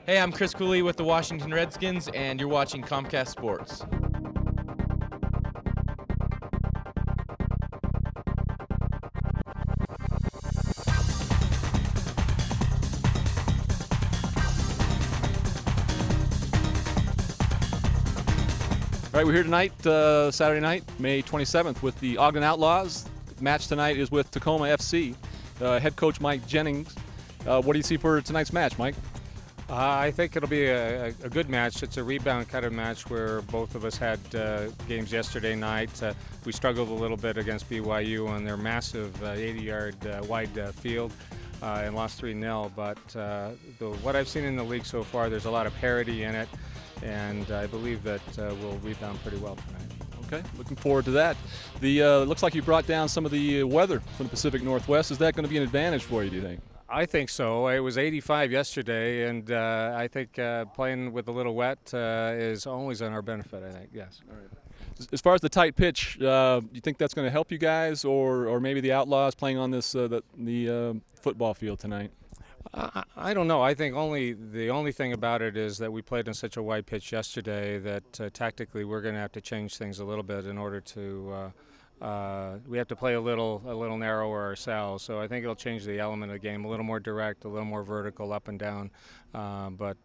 Hey, I'm Chris Cooley with the Washington Redskins, and you're watching Comcast Sports. All right, we're here tonight, Saturday night, May 27th, with the Ogden Outlaws. The match tonight is with Tacoma FC. Head coach Mike Jennings. What do you see for tonight's match, Mike? I think it'll be a good match. It's a rebound kind of match where both of us had games yesterday night. We struggled a little bit against BYU on their massive 80-yard wide field and lost 3-0. But what I've seen in the league so far, there's a lot of parity in it, and I believe that we'll rebound pretty well tonight. Okay, looking forward to that. Looks like you brought down some of the weather from the Pacific Northwest. Is that going to be an advantage for you, do you think? I think so. It was 85 yesterday, and I think playing with a little wet is always in our benefit, I think, yes. All right. As far as the tight pitch, do you think that's going to help you guys, or maybe the Outlaws playing on this the football field tonight? I don't know. I think the only thing about it is that we played on such a wide pitch yesterday that tactically we're going to have to change things a little bit in order to we have to play a little narrower ourselves. So I think it'll change the element of the game, a little more direct, a little more vertical, up and down. But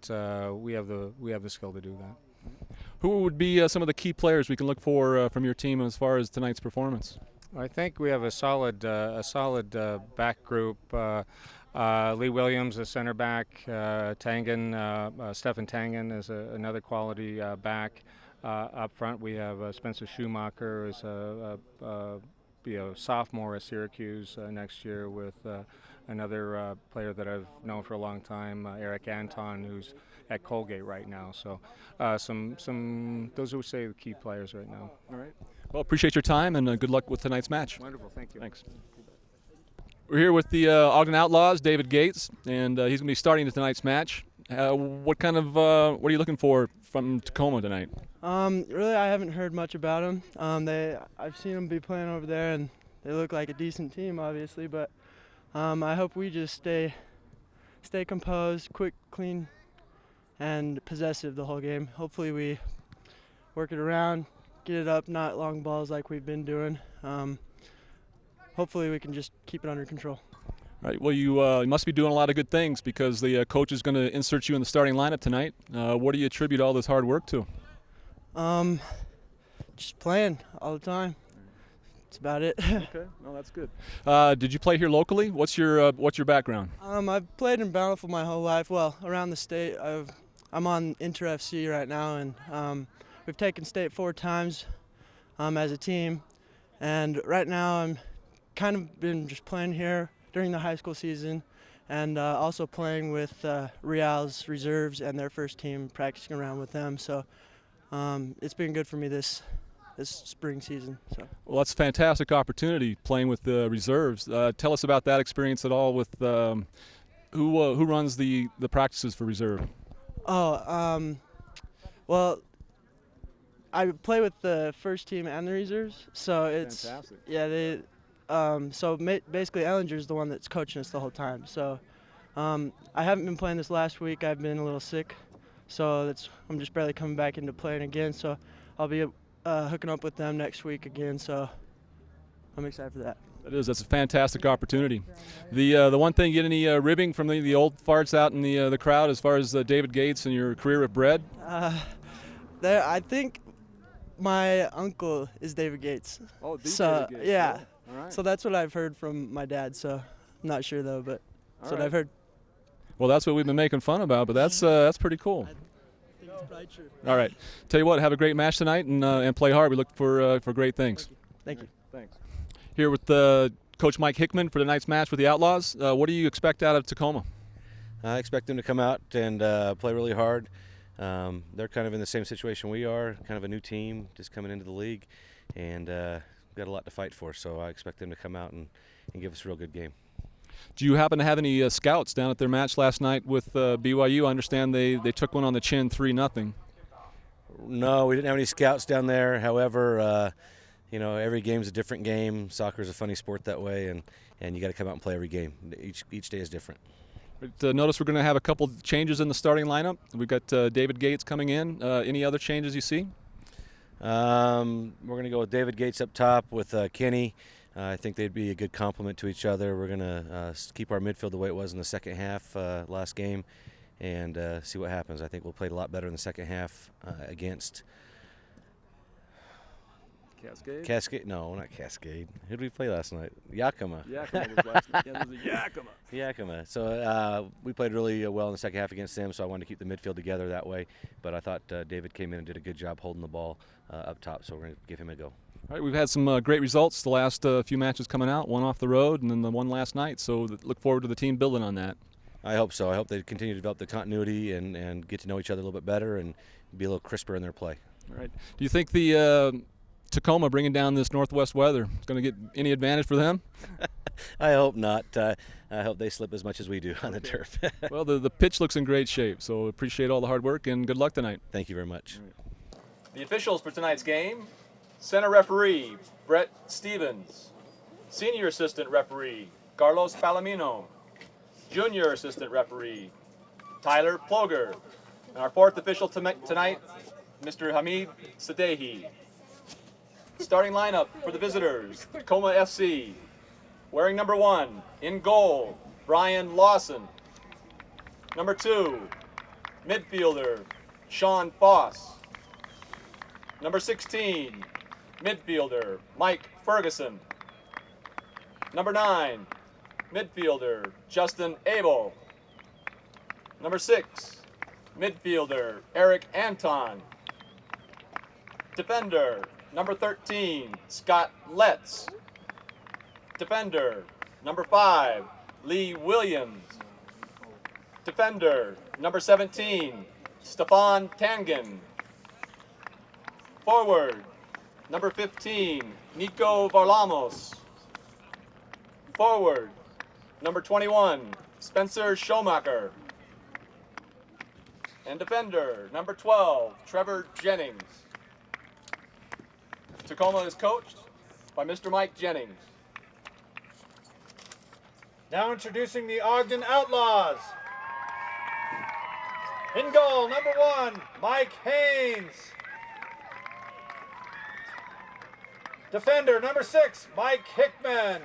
we have the skill to do that. Who would be some of the key players we can look for from your team as far as tonight's performance? I think we have a solid back group. Lee Williams, a center back. Tangen, Stephen Tangen is another quality back. Up front, we have Spencer Schumacher, is be a sophomore at Syracuse next year, with another player that I've known for a long time, Eric Anton, who's at Colgate right now. So, those are, say, the key players right now. All right. Well, appreciate your time, and good luck with tonight's match. Wonderful. Thank you. Thanks. We're here with the Ogden Outlaws, David Gates, and he's going to be starting tonight's match. What are you looking for from Tacoma tonight? Really, I haven't heard much about them. I've seen them be playing over there, and they look like a decent team, obviously. But I hope we just stay composed, quick, clean, and possessive the whole game. Hopefully, we work it around, get it up, not long balls like we've been doing. Hopefully, we can just keep it under control. All right. Well, you must be doing a lot of good things, because the coach is going to insert you in the starting lineup tonight. What do you attribute all this hard work to? Just playing all the time. That's about it. Okay. No, that's good. Did you play here locally? What's your background? I've played in Bountiful my whole life. Well, around the state. I'm on Inter FC right now, and we've taken state 4 times as a team. And right now, I'm kind of been just playing here during the high school season, and also playing with Real's reserves and their first team, practicing around with them. So it's been good for me this spring season. So. Well, that's a fantastic opportunity, playing with the reserves. Tell us about that experience at all with who runs the practices for reserve? Well, I play with the first team and the reserves, so it's fantastic. Yeah, basically Ellinger's the one that's coaching us the whole time. So I haven't been playing this last week. I've been a little sick, so I'm just barely coming back into playing again. So I'll be hooking up with them next week again. So I'm excited for that. That's a fantastic opportunity. The one thing, you get any ribbing from the old farts out in the crowd as far as David Gates and your career with bread? I think my uncle is David Gates. Oh, David Gates. Yeah. Oh, all right. So that's what I've heard from my dad. So I'm not sure though, but that's what I've heard. Well, that's what we've been making fun about, but that's pretty cool. I think it's probably true. All right. Tell you what, have a great match tonight, and play hard. We look for great things. Thank you. Thanks. Here with Coach Mike Hickman for tonight's match with the Outlaws. What do you expect out of Tacoma? I expect them to come out and play really hard. They're kind of in the same situation we are, kind of a new team just coming into the league, and got a lot to fight for. So I expect them to come out and give us a real good game. Do you happen to have any scouts down at their match last night with BYU? I understand they took one on the chin, 3-0. No, we didn't have any scouts down there. However, every game's a different game. Soccer's a funny sport that way, and you got to come out and play every game. Each day is different. Notice we're going to have a couple changes in the starting lineup. We've got David Gates coming in. Any other changes you see? We're going to go with David Gates up top with Kenny. I think they'd be a good complement to each other. We're going to keep our midfield the way it was in the second half last game and see what happens. I think we'll play a lot better in the second half against Cascade? No, not Cascade. Who did we play last night? Yakima. Yakima was last night. Yeah, Yakima. Yakima. So we played really well in the second half against them, so I wanted to keep the midfield together that way. But I thought David came in and did a good job holding the ball up top, so we're going to give him a go. All right, we've had some great results the last few matches coming out, one off the road and then the one last night, so look forward to the team building on that. I hope so. I hope they continue to develop the continuity and get to know each other a little bit better and be a little crisper in their play. All right. Do you think the Tacoma bringing down this northwest weather is going to get any advantage for them? I hope not. I hope they slip as much as we do on the turf. Well, the pitch looks in great shape, so appreciate all the hard work and good luck tonight. Thank you very much. The officials for tonight's game: center referee Brett Stevens, senior assistant referee Carlos Palomino, junior assistant referee Tyler Ploger, and our fourth official tonight, Mr. Hamid Sadehi. Starting lineup for the visitors: Tacoma FC. Wearing number 1, in goal, Brian Lawson. Number 2, midfielder, Sean Foss. Number 16, midfielder, Mike Ferguson. Number 9, midfielder, Justin Abel. Number 6, midfielder, Eric Anton. Defender, number 13, Scott Letts. Defender, number 5, Lee Williams. Defender, number 17, Stefan Tangen. Forward, number 15, Nico Varlamos. Forward, number 21, Spencer Schomacher. And defender, number 12, Trevor Jennings. Tacoma is coached by Mr. Mike Jennings. Now introducing the Ogden Outlaws. In goal, number 1, Mike Haynes. Defender, number 6, Mike Hickman.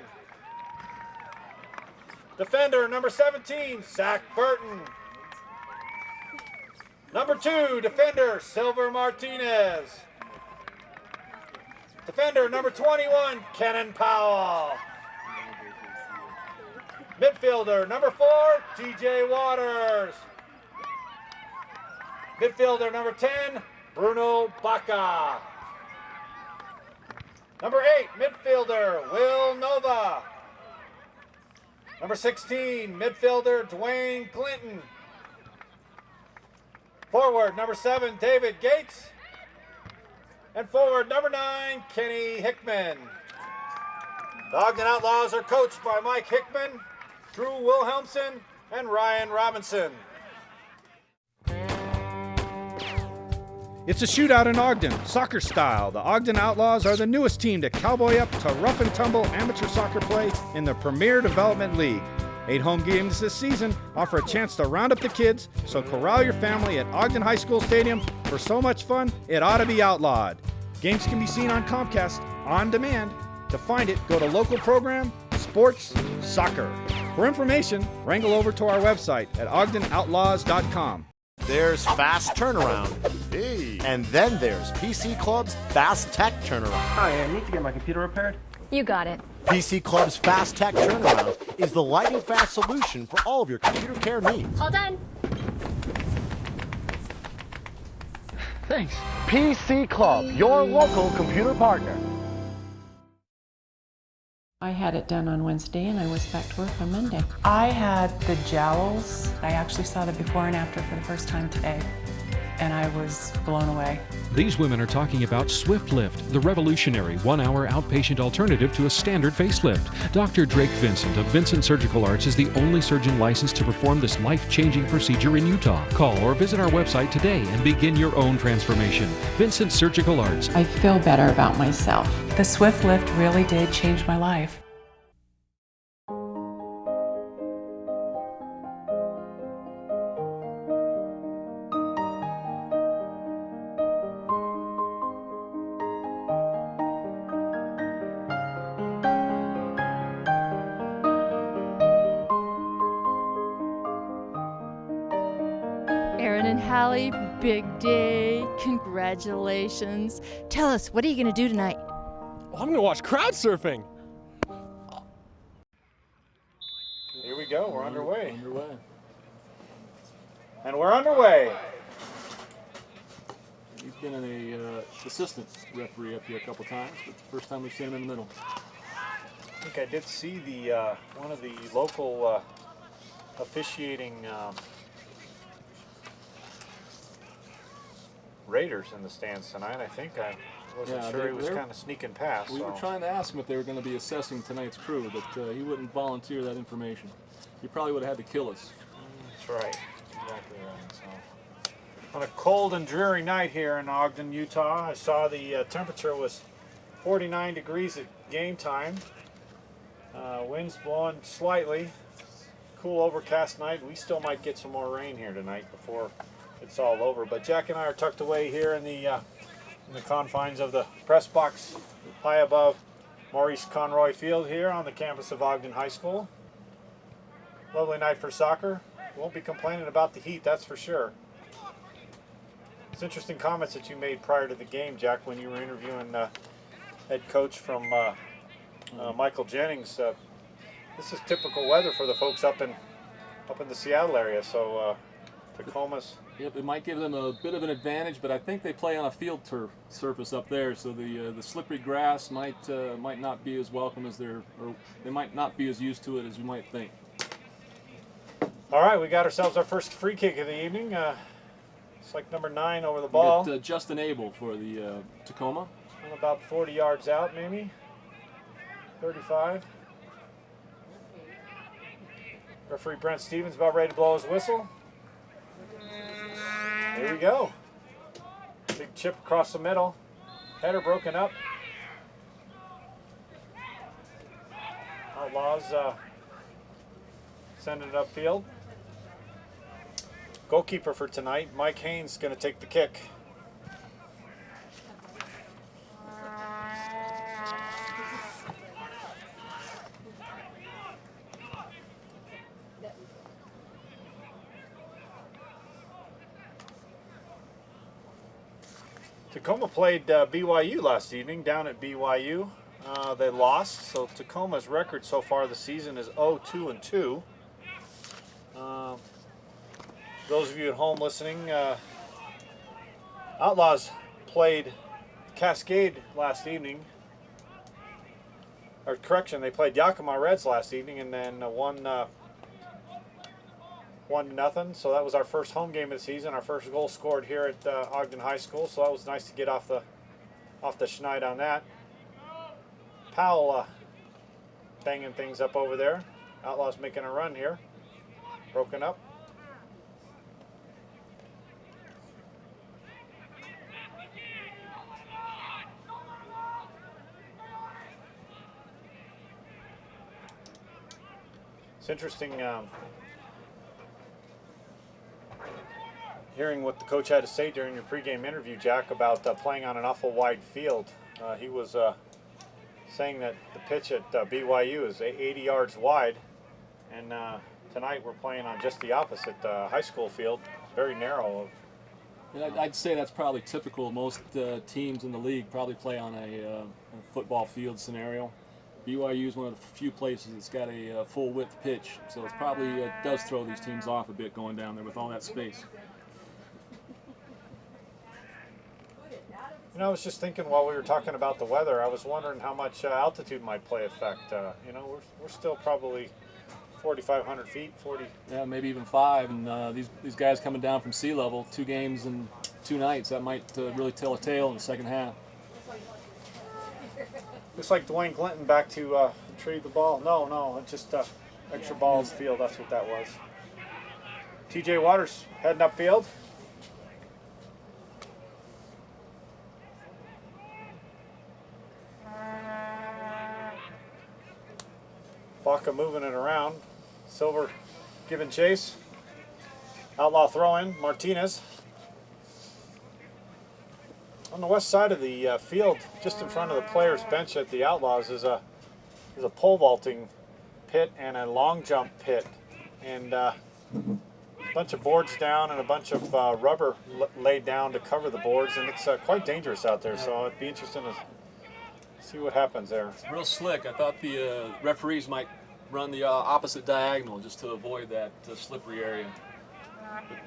Defender, number 17, Zach Burton. Number 2, defender, Silver Martinez. Defender, number 21, Kenan Powell. Midfielder, number 4, TJ Waters. Midfielder, number 10, Bruno Baca. Number 8, midfielder, Will Nova. Number 16, midfielder, Dwayne Clinton. Forward, number 7, David Gates. And forward, number 9, Kenny Hickman. The Ogden Outlaws are coached by Mike Hickman, Drew Wilhelmsen, and Ryan Robinson. It's a shootout in Ogden, soccer style. The Ogden Outlaws are the newest team to cowboy up to rough and tumble amateur soccer play in the Premier Development League. 8 home games this season offer a chance to round up the kids, so corral your family at Ogden High School Stadium for so much fun it ought to be outlawed. Games can be seen on Comcast on demand. To find it, go to local program, sports, soccer. For information, wrangle over to our website at ogdenoutlaws.com. There's fast turnaround. Hey. And then there's PC Club's Fast Tech Turnaround. Hi, I need to get my computer repaired. You got it. PC Club's Fast Tech Turnaround is the lightning fast solution for all of your computer care needs. All done. Thanks. PC Club, your local computer partner. I had it done on Wednesday and I was back to work on Monday. I had the jowls. I actually saw the before and after for the first time today, and I was blown away. These women are talking about Swift Lift, the revolutionary 1-hour outpatient alternative to a standard facelift. Dr. Drake Vincent of Vincent Surgical Arts is the only surgeon licensed to perform this life-changing procedure in Utah. Call or visit our website today and begin your own transformation. Vincent Surgical Arts. I feel better about myself. The Swift Lift really did change my life. Aaron and Hallie, big day. Congratulations. Tell us, what are you going to do tonight? I'm going to watch crowd surfing. Here we go. We're underway. And we're underway. He's been an assistant referee up here a couple times, but the first time we've seen him in the middle. I think I did see the one of the local officiating Raiders in the stands tonight. I think I wasn't sure he was kind of sneaking past. We were trying to ask him if they were going to be assessing tonight's crew, but he wouldn't volunteer that information. He probably would have had to kill us. That's right. Exactly right. So, on a cold and dreary night here in Ogden, Utah, I saw the temperature was 49 degrees at game time. Winds blowing slightly. Cool overcast night. We still might get some more rain here tonight before it's all over. But Jack and I are tucked away here in the confines of the press box high above Maurice Conroy Field here on the campus of Ogden High School. Lovely night for soccer. Won't be complaining about the heat, that's for sure. It's interesting comments that you made prior to the game, Jack, when you were interviewing head coach from Michael Jennings. This is typical weather for the folks up in the Seattle area. So Tacoma's. Yep, it might give them a bit of an advantage, but I think they play on a field turf surface up there, so the slippery grass might not be as welcome as or they might not be as used to it as you might think. All right, we got ourselves our first free kick of the evening. It's like number 9 over the ball. We got Justin Abel for the Tacoma. And about 40 yards out, maybe 35. Referee Brent Stevens about ready to blow his whistle. Here we go. Big chip across the middle. Header broken up. Outlaws sending it upfield. Goalkeeper for tonight, Mike Haynes, going to take the kick. Tacoma played BYU last evening down at BYU. They lost, so Tacoma's record so far this season is 0-2-2. Those of you at home listening, Outlaws played Cascade last evening. Or correction, they played Yakima Reds last evening and then won 1-0. So that was our first home game of the season. Our first goal scored here at Ogden High School. So that was nice to get off the schneid on that. Powell banging things up over there. Outlaws making a run here. Broken up. It's interesting hearing what the coach had to say during your pregame interview, Jack, about playing on an awful wide field. He was saying that the pitch at BYU is 80 yards wide, and tonight we're playing on just the opposite high school field, very narrow. And I'd say that's probably typical. Most teams in the league probably play on a football field scenario. BYU is one of the few places that's got a full width pitch, so it's probably does throw these teams off a bit going down there with all that space. You know, I was just thinking while we were talking about the weather, I was wondering how much altitude might play effect. You know, we're still probably 4,500 feet, 40. Yeah, maybe even 5. And these guys coming down from sea level, 2 games and 2 nights, that might really tell a tale in the second half. Looks like Dwayne Clinton back to retrieve the ball. No, it's just extra ball in the field. That's what that was. TJ Waters heading upfield. Baca moving it around. Silver giving chase. Outlaw throw in. Martinez. On the west side of the field, just in front of the players' bench at the Outlaws, is a pole vaulting pit and a long jump pit. And bunch of boards down and a bunch of rubber laid down to cover the boards, and it's quite dangerous out there. So it'd be interesting to see what happens there. It's real slick. I thought the referees might run the opposite diagonal just to avoid that slippery area.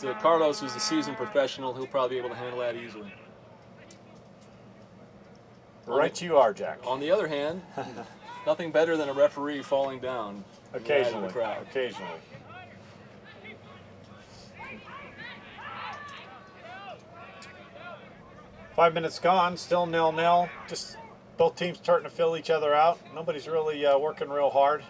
But Carlos is a seasoned professional. He'll probably be able to handle that easily. Right you are, Jack. On the other hand, nothing better than a referee falling down. Occasionally. The crowd. Occasionally. Five minutes gone, still 0-0. Just both teams starting to fill each other out. Nobody's really working real hard.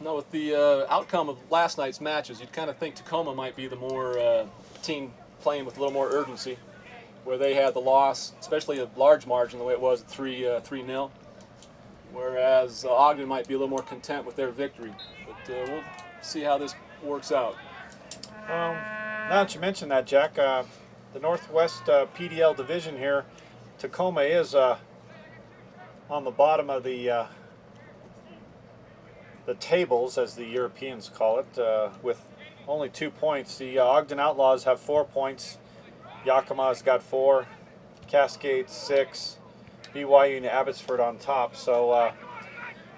No, with the outcome of last night's matches, you'd kind of think Tacoma might be the more team playing with a little more urgency, where they had the loss, especially a large margin the way it was at 3-0. Whereas Ogden might be a little more content with their victory. But we'll see how this works out. Now that you mentioned that, Jack, the Northwest PDL division here, Tacoma is on the bottom of the tables, as the Europeans call it, with only 2 points. The Ogden Outlaws have 4 points. Yakima's got 4, Cascade 6, BYU and Abbotsford on top. So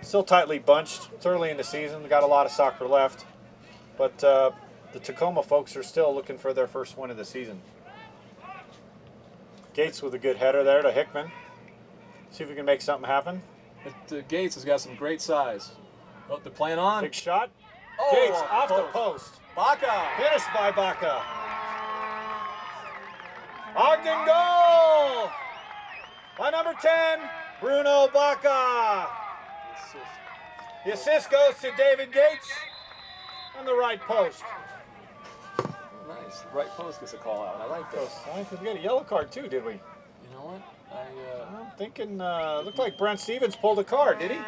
still tightly bunched. It's early in the season. We've got a lot of soccer left. But the Tacoma folks are still looking for their first win of the season. Gates with a good header there to Hickman. See if we can make something happen. But, Gates has got some great size. Oh, they're playing on. Big shot. Oh, Gates off the post. Baca. Finished by Baca. Ogden goal by number 10, Bruno Baca. The assist goes to David Gates on the right post. Nice. The right post gets a call out. I like this. I think we got a yellow card too, did we? You know what? I'm thinking, looked like Brent Stevens pulled a card, did he?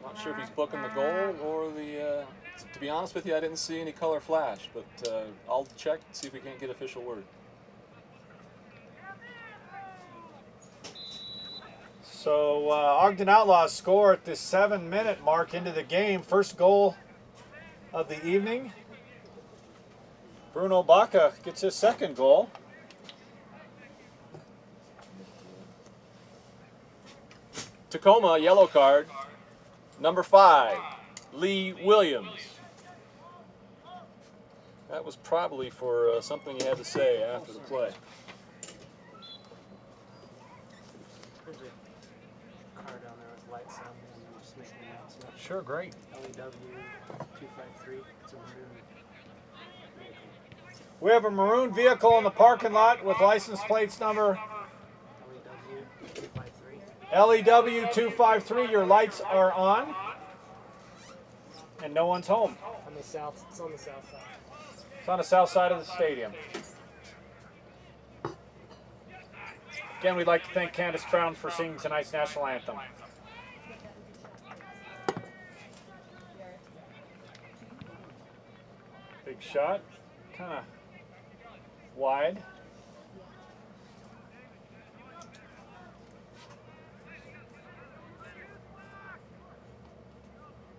Not sure if he's booking the goal or the... to be honest with you, I didn't see any color flash, but I'll check and see if we can't get official word. So Ogden Outlaws score at the 7-minute mark into the game. First goal of the evening. Bruno Baca gets his second goal. Tacoma, yellow card. Number 5, Lee Williams. That was probably for something you had to say after the play. Sure, great. LEW 253. It's a maroon vehicle. We have a maroon vehicle in the parking lot with license plates number LEW 253. LEW 253. Your lights are on, and no one's home. On the south. It's on the south side. It's on the south side of the stadium. Again, we'd like to thank Candace Brown for singing tonight's national anthem. Big shot, kind of wide.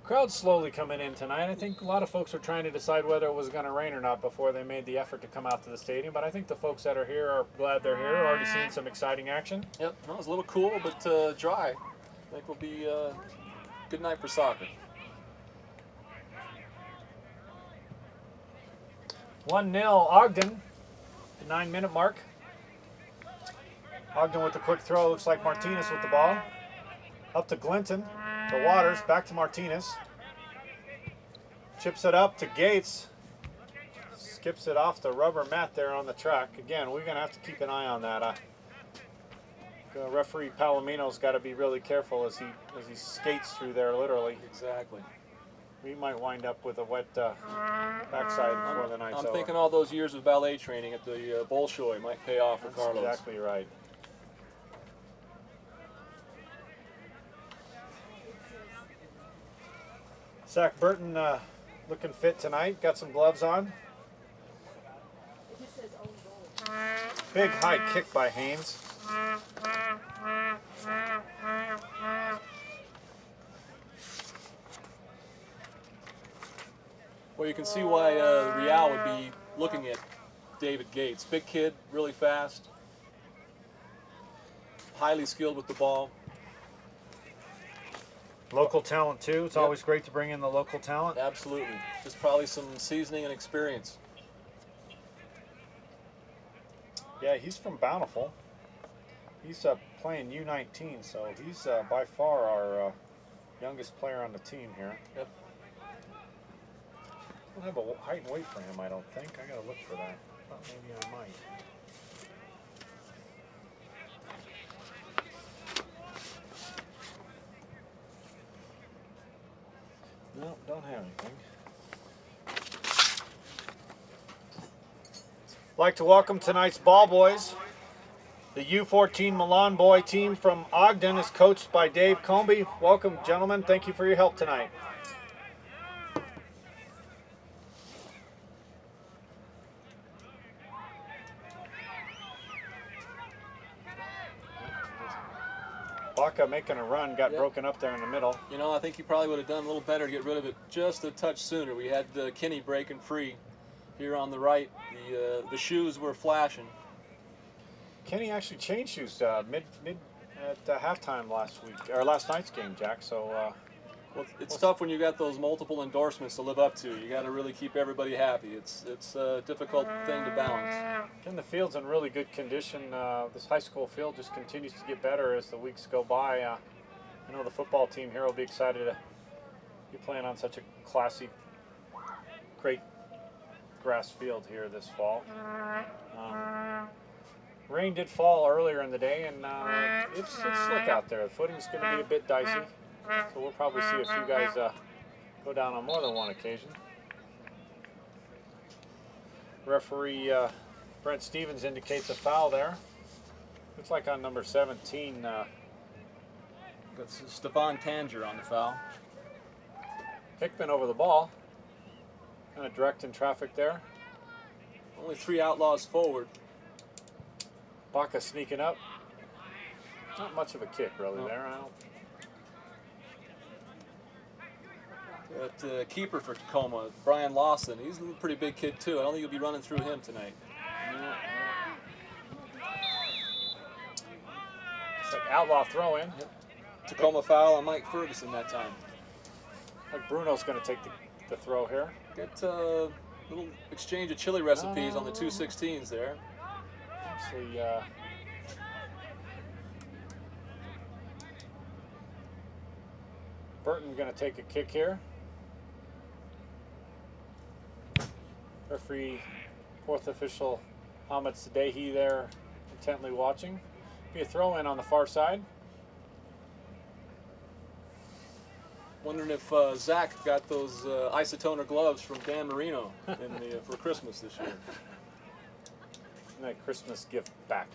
Crowd's slowly coming in tonight. I think a lot of folks are trying to decide whether it was going to rain or not before they made the effort to come out to the stadium. But I think the folks that are here are glad they're here. Already seen some exciting action. Yep, well, it was a little cool, but dry. I think will be a good night for soccer. 1-0 Ogden, the 9-minute mark. Ogden with the quick throw. Looks like Martinez with the ball. Up to Glinton. To Waters, back to Martinez. Chips it up to Gates. Skips it off the rubber mat there on the track. Again, we're going to have to keep an eye on that. Referee Palomino's got to be really careful as he skates through there, literally. Exactly. We might wind up with a wet backside before the night's over. I'm thinking all those years of ballet training at the Bolshoi might pay off for Carlos. That's exactly right. Zach Burton looking fit tonight. Got some gloves on. Big high kick by Haynes. Well, you can see why Real would be looking at David Gates. Big kid, really fast, highly skilled with the ball. Local talent too. It's always great to bring in the local talent. Absolutely. Just probably some seasoning and experience. Yeah, he's from Bountiful. He's playing U19, so he's by far our youngest player on the team here. Yep. I don't have a height and weight for him, I don't think. I gotta look for that. Thought maybe I might. No, don't have anything. I'd like to welcome tonight's ball boys. The U14 Milan boy team from Ogden is coached by Dave Comby. Welcome, gentlemen. Thank you for your help tonight. Baca making a run, got broken up there in the middle. You know, I think he probably would have done a little better to get rid of it just a touch sooner. We had Kinney breaking free here on the right. The shoes were flashing. Kenny actually changed shoes mid at halftime last night's game, Jack. So well, it's tough when you got those multiple endorsements to live up to. You got to really keep everybody happy. It's a difficult thing to balance. And the field's in really good condition. This high school field just continues to get better as the weeks go by. I know the football team here will be excited to be playing on such a classy, great grass field here this fall. Rain did fall earlier in the day, and it's slick out there. The footing's going to be a bit dicey, so we'll probably see a few guys go down on more than one occasion. Referee Brent Stevens indicates a foul there. Looks like on number 17. That's Stefan Tanger on the foul. Hickman over the ball. Kind of directing traffic there. Only 3 Outlaws forward. Baca sneaking up. Not much of a kick really there. That keeper for Tacoma, Brian Lawson, he's a pretty big kid too. I don't think you'll be running through him tonight. It's like outlaw throw in. Yep. Tacoma foul on Mike Ferguson that time. Like Bruno's going to take the throw here. Get a little exchange of chili recipes on the 216s there. Actually, Burton going to take a kick here. Referee, fourth official Ahmed Sadehi there, intently watching. Be a throw in on the far side. Wondering if Zach got those isotoner gloves from Dan Marino for Christmas this year. That Christmas gift back.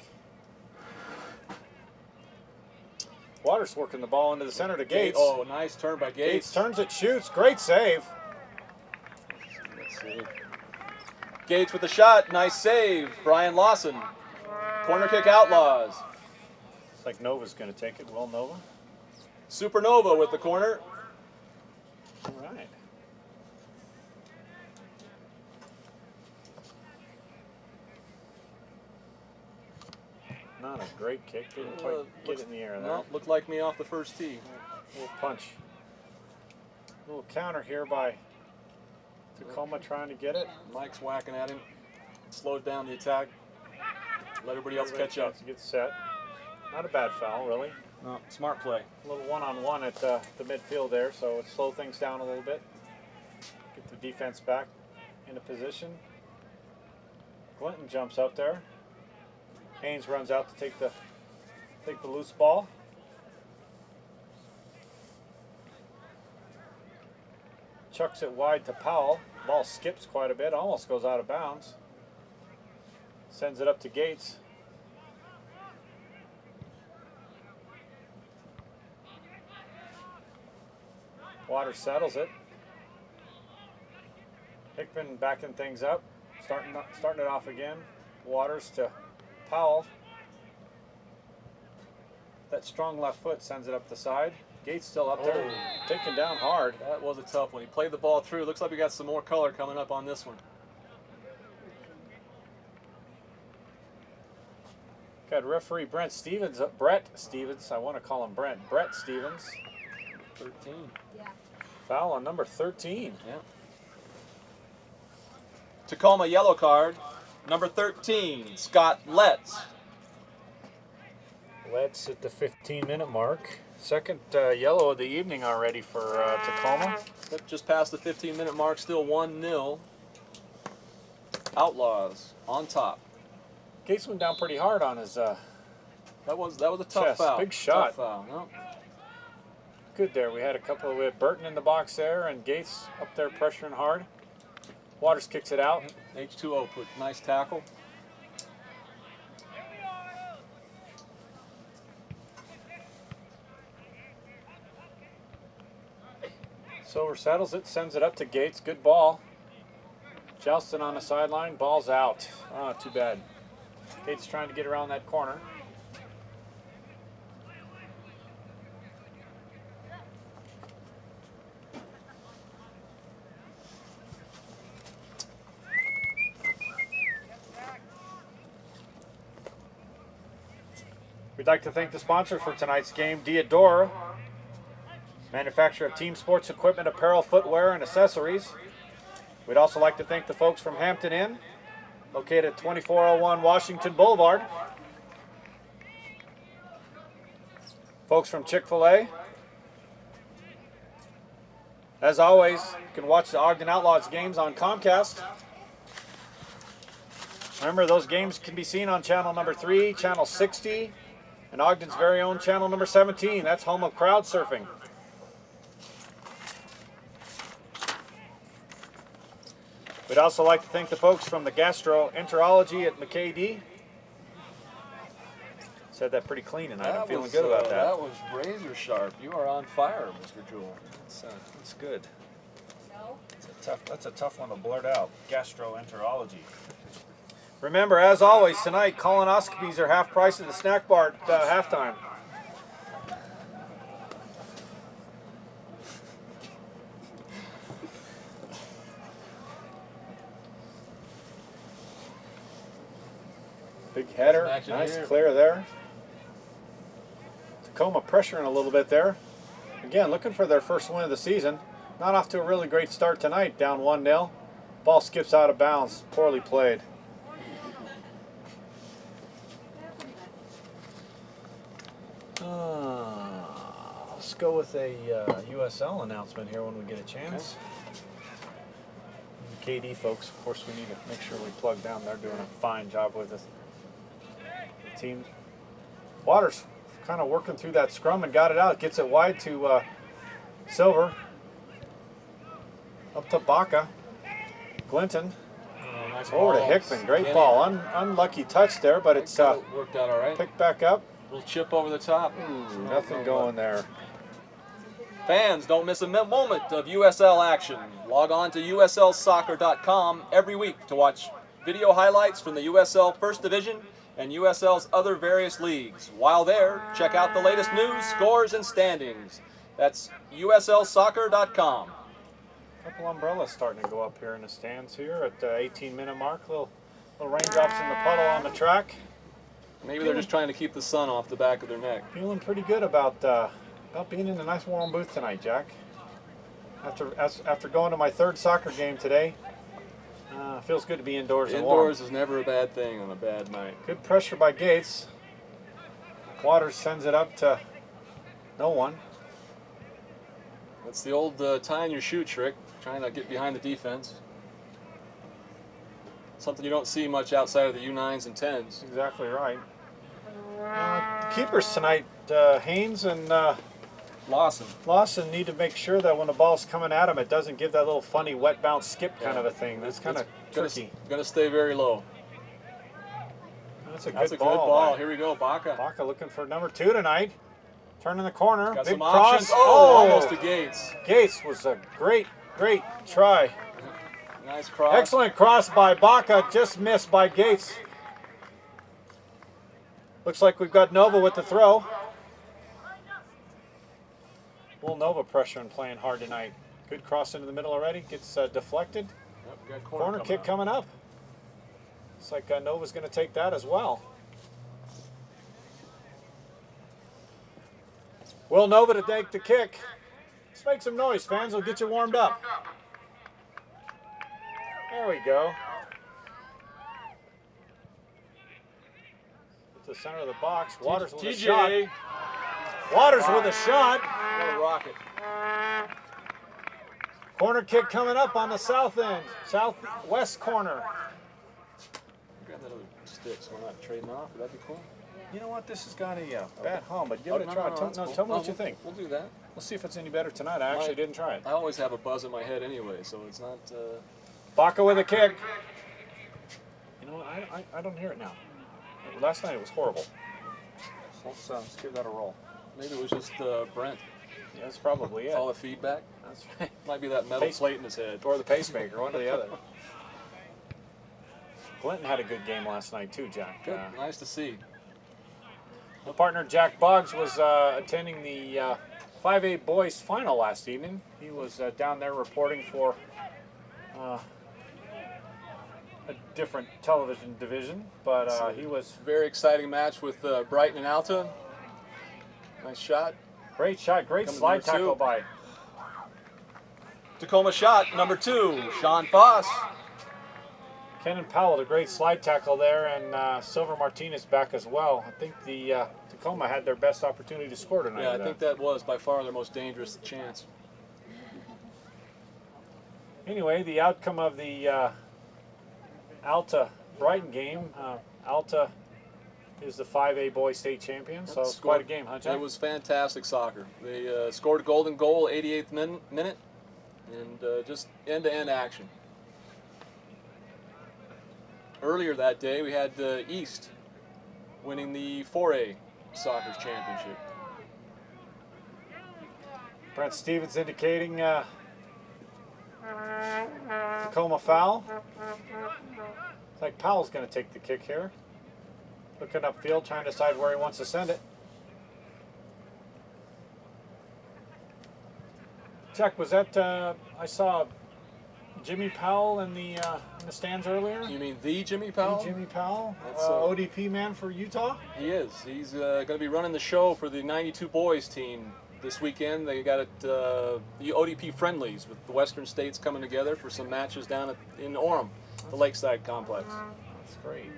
Waters working the ball into the center to Gates. Oh, nice turn by Gates. Gates turns it, shoots. Great save. Let's see. Gates with the shot. Nice save. Brian Lawson. Corner kick Outlaws. Looks like Nova's going to take it. Will Nova? Supernova with the corner. All right. Not a great kick. Didn't quite get it in the air there. No, looked like me off the first tee. A little punch. A little counter here by Tacoma trying to get it. Mike's whacking at him. Slowed down the attack. Let everybody else catch up. To get set. Not a bad foul, really. No, smart play. A little one-on-one at the midfield there, so it slowed things down a little bit. Get the defense back into position. Clinton jumps up there. Haynes runs out to take the loose ball. Chucks it wide to Powell. Ball skips quite a bit, almost goes out of bounds. Sends it up to Gates. Waters settles it. Hickman backing things up, starting it off again. Waters to Powell. That strong left foot sends it up the side. Gates still up there, taken down hard. That was a tough one. He played the ball through. Looks like we got some more color coming up on this one. Got referee Brett Stevens. I want to call him Brent. Brett Stevens. 13. Yeah. Foul on number 13. Yeah. Tacoma yellow card, number 13, Scott Letts. Let's at the 15-minute mark. Second yellow of the evening already for Tacoma. Just past the 15-minute mark, still 1-0. Outlaws on top. Gates went down pretty hard on his that was a tough chest. foul. Big shot. Tough foul. No. Good there. We had we had Burton in the box there and Gates up there pressuring hard. Waters kicks it out. H2O put nice tackle. Silver settles it, sends it up to Gates. Good ball. Joustin on the sideline. Ball's out. Ah, too bad. Gates trying to get around that corner. We'd like to thank the sponsor for tonight's game, Diodora, manufacturer of team sports equipment, apparel, footwear, and accessories. We'd also like to thank the folks from Hampton Inn, located at 2401 Washington Boulevard. Folks from Chick-fil-A. As always, you can watch the Ogden Outlaws games on Comcast. Remember, those games can be seen on channel number 3, channel 60, and Ogden's very own channel number 17. That's home of crowd surfing. We'd also like to thank the folks from the gastroenterology at McKay-D. Said that pretty clean, and I'm feeling good about that. That was razor sharp. You are on fire, Mr. Jewell. That's good. That's a tough one to blurt out. Gastroenterology. Remember, as always, tonight, colonoscopies are half price at the snack bar at halftime. Big header, nice clear there. Tacoma pressuring a little bit there. Again, looking for their first win of the season. Not off to a really great start tonight, down 1-0. Ball skips out of bounds, poorly played. Let's go with a USL announcement here when we get a chance. Okay. KD folks, of course, we need to make sure we plug down. They're doing a fine job with us. The team. Waters kind of working through that scrum and got it out. Gets it wide to Silver. Up to Baca. Glinton. Nice over to Hickman. Great ball. Unlucky touch there, but it's worked out all right. Picked back up. Little chip over the top. Nothing going there. Fans, don't miss a moment of USL action. Log on to uslsoccer.com every week to watch video highlights from the USL First Division and USL's other various leagues. While there, check out the latest news, scores, and standings. That's uslsoccer.com. Couple umbrellas starting to go up here in the stands here at the 18-minute mark. Little raindrops in the puddle on the track. Maybe they're just trying to keep the sun off the back of their neck. Feeling pretty good about being in a nice warm booth tonight, Jack. After going to my third soccer game today, feels good to be indoors and warm. Indoors is never a bad thing on a bad night. Good pressure by Gates. Waters sends it up to no one. That's the old tying your shoe trick, trying to get behind the defense. Something you don't see much outside of the U9s and 10s. Exactly right. The keepers tonight, Haynes and Lawson need to make sure that when the ball's coming at them, it doesn't give that little funny wet bounce skip kind of a thing. That's kind of tricky. Going to stay very low. That's a good ball. Here we go, Baca. Baca looking for number 2 tonight. Turning the corner. Got Big some cross. options. Oh, almost to Gates. Gates was a great try. Nice cross. Excellent cross by Baca. Just missed by Gates. Looks like we've got Nova with the throw. Will Nova pressure and playing hard tonight. Good cross into the middle already. Gets deflected. Yep, we got Corner kick coming up. Looks like Nova's going to take that as well. Will Nova to take the kick. Let's make some noise, fans. We'll get you warmed up. There we go. At the center of the box. Waters with a shot. Waters with a shot. What a rocket. Corner kick coming up on the south end. Southwest corner. Grab that other stick so we're not trading off. Would that be cool? You know what? This has got a bad hum, but give it a no, try. no, Tell cool. me what you think. We'll do that. Let's see if it's any better tonight. I actually didn't try it. I always have a buzz in my head anyway, so it's not... Baca with a kick. You know what? I don't hear it now. Last night it was horrible. Let's give that a roll. Maybe it was just Brent. Yeah, that's probably it. All the feedback. That's right. Might be that metal plate in his head. Or the pacemaker, one or the other. Clinton had a good game last night too, Jack. Good. Nice to see. My partner Jack Boggs was attending the 5A boys final last evening. He was down there reporting for a different television division, but he was... Very exciting match with Brighton and Alta. Nice shot. Great shot, great slide tackle by Tacoma shot, number 2, Sean Foss. Kenan Powell, a great slide tackle there, and Silver Martinez back as well. I think the Tacoma had their best opportunity to score tonight. Yeah, I think that was by far their most dangerous chance. Anyway, the outcome of the Alta-Brighton game, Alta is the 5A boys state champion, so it's quite a game, huh, Jack? It was fantastic soccer. They scored a golden goal, 88th minute, and just end-to-end action. Earlier that day, we had East winning the 4A soccer championship. Brent Stevens indicating Tacoma foul. Looks like Powell's going to take the kick here. Looking upfield, trying to decide where he wants to send it. Jack, was that, I saw Jimmy Powell in the stands earlier? You mean the Jimmy Powell? The Jimmy Powell, That's, ODP man for Utah? He is. He's going to be running the show for the 92 boys team this weekend. They got the ODP friendlies with the Western States coming together for some matches down in Orem, the Lakeside Complex. That's great.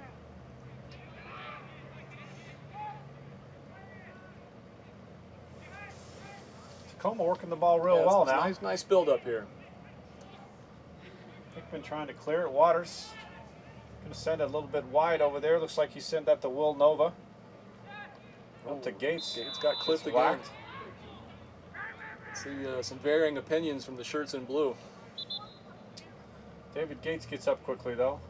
Tacoma working the ball real well now. Nice build up here. Hickman trying to clear it. Waters going to send it a little bit wide over there. Looks like he sent that to Will Nova. Up to Gates. Gates got clipped again. See some varying opinions from the shirts in blue. David Gates gets up quickly though.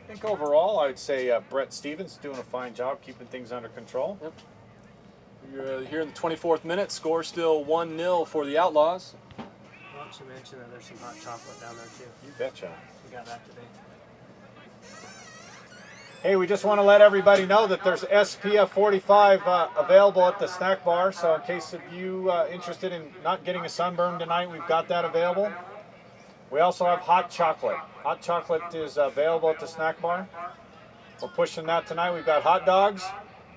I think overall I'd say Brett Stevens doing a fine job keeping things under control. Yep. You're here in the 24th minute. Score still 1-0 for the Outlaws. Why don't you mention that there's some hot chocolate down there too? You betcha. We got that today. Hey, we just want to let everybody know that there's SPF 45 available at the snack bar. So in case of you interested in not getting a sunburn tonight, we've got that available. We also have hot chocolate. Hot chocolate is available at the snack bar. We're pushing that tonight. We've got hot dogs,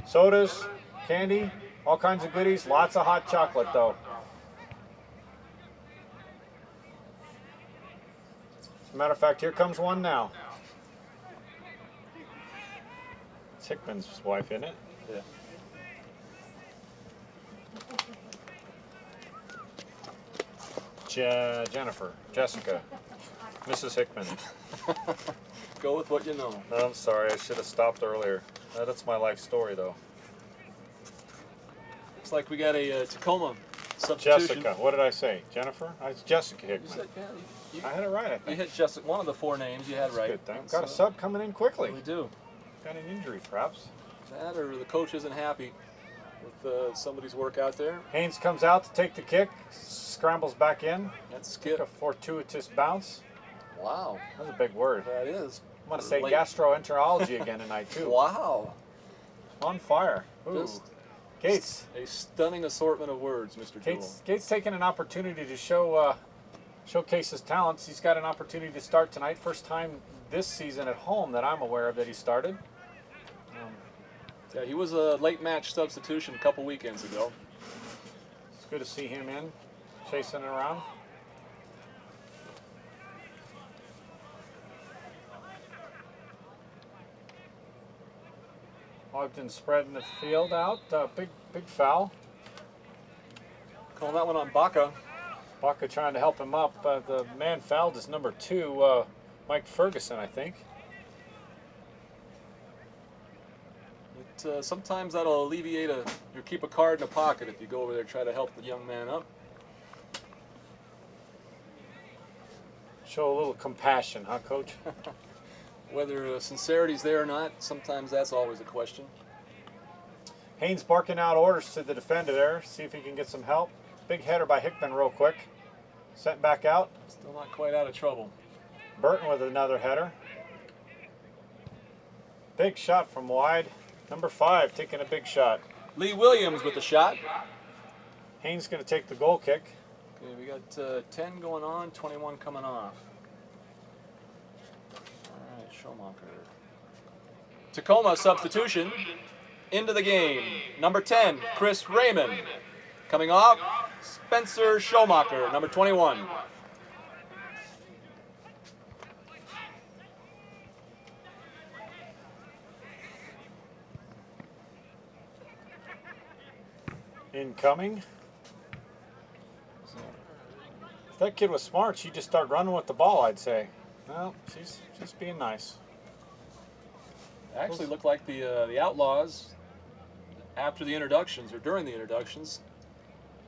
sodas, candy, all kinds of goodies. Lots of hot chocolate though. As a matter of fact, here comes one now. It's Hickman's wife, isn't it? Yeah. Jessica, Mrs. Hickman. Go with what you know. No, I'm sorry, I should have stopped earlier. That's my life story, though. Looks like we got a Tacoma substitution. Jessica, what did I say? Jennifer? It's Jessica Hickman. You said, yeah, I had it right, I think. You hit Jessica, one of the 4 names you had right. Good thing. Got a sub coming in quickly. We do. Got an injury, perhaps. That or the coach isn't happy with somebody's work out there. Haynes comes out to take the kick, scrambles back in. That's skip. A fortuitous bounce. Wow. That's a big word. That is. I'm going to say gastroenterology again tonight, too. Wow. on fire. Ooh. Just Gates. a stunning assortment of words, Mr. Jewell. Gates taking an opportunity to showcase his talents. He's got an opportunity to start tonight. First time this season at home that I'm aware of that he started. Yeah, he was a late match substitution a couple weekends ago. It's good to see him in, chasing it around. Ogden spreading the field out. Big foul. Calling that one on Baca. Baca trying to help him up. The man fouled is number 2, Mike Ferguson, I think. Sometimes that'll alleviate or keep a card in a pocket if you go over there and try to help the young man up. Show a little compassion, huh, Coach? Whether sincerity's there or not, sometimes that's always a question. Haynes barking out orders to the defender there. See if he can get some help. Big header by Hickman real quick. Sent back out. Still not quite out of trouble. Burton with another header. Big shot from wide. Number 5 taking a big shot. Lee Williams with the shot. Haynes going to take the goal kick. Okay, we got 10 going on, 21 coming off. All right, Schumacher. Tacoma substitution into the game. Number 10, Chris Raymond. Coming off, Spencer Schumacher, number 21. Incoming. If that kid was smart, she'd just start running with the ball, I'd say. Well, she's just being nice. Actually looked like the Outlaws, after the introductions, or during the introductions,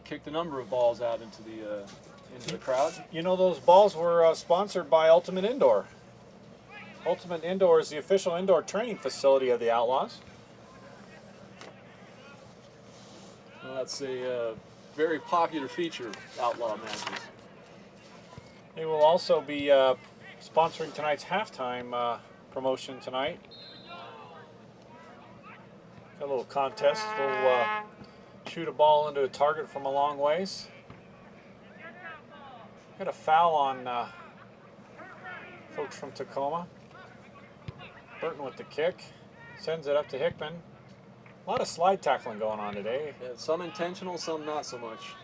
kicked a number of balls out into the crowd. You know, those balls were sponsored by Ultimate Indoor. Ultimate Indoor is the official indoor training facility of the Outlaws. Well, that's a very popular feature of Outlaw matches. They will also be sponsoring tonight's halftime promotion tonight. Got a little contest. We'll shoot a ball into a target from a long ways. Got a foul on folks from Tacoma. Burton with the kick. Sends it up to Hickman. A lot of slide tackling going on today. Yeah, some intentional, some not so much.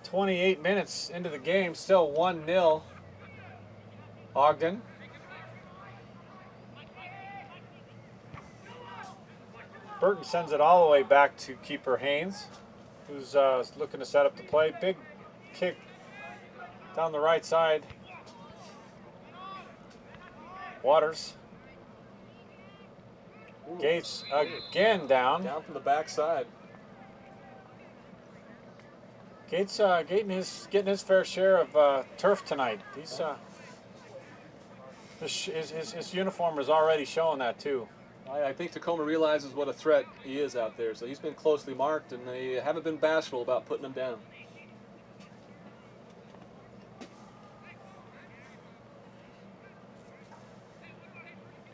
28 minutes into the game, still 1-0. Ogden. Burton sends it all the way back to keeper Haynes, who's looking to set up the play. Big kick down the right side. Waters. Gates again down. Down from the backside. Gates getting his fair share of turf tonight. He's his uniform is already showing that too. I think Tacoma realizes what a threat he is out there, so he's been closely marked, and they haven't been bashful about putting him down.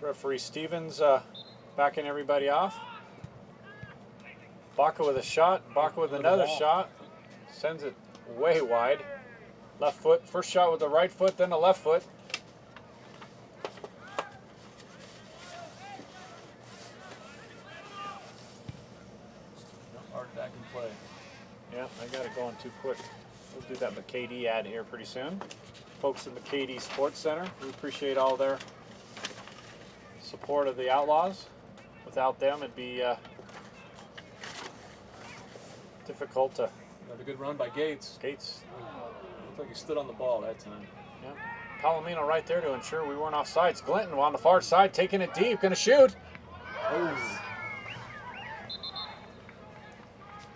Referee Stevens backing everybody off. Baca with a shot. Baca with another shot. Sends it way wide. Left foot. First shot with the right foot, then the left foot. Hard back in play. Yeah, I got it going too quick. We'll do that McKD ad here pretty soon. Folks at McKD Sports Center, we appreciate all their support of the Outlaws. Without them, it'd be difficult to... Another good run by Gates. Gates. Looked like he stood on the ball that time. Yeah. Palomino right there to ensure we weren't offsides. Glinton on the far side, taking it deep, gonna shoot. Oh.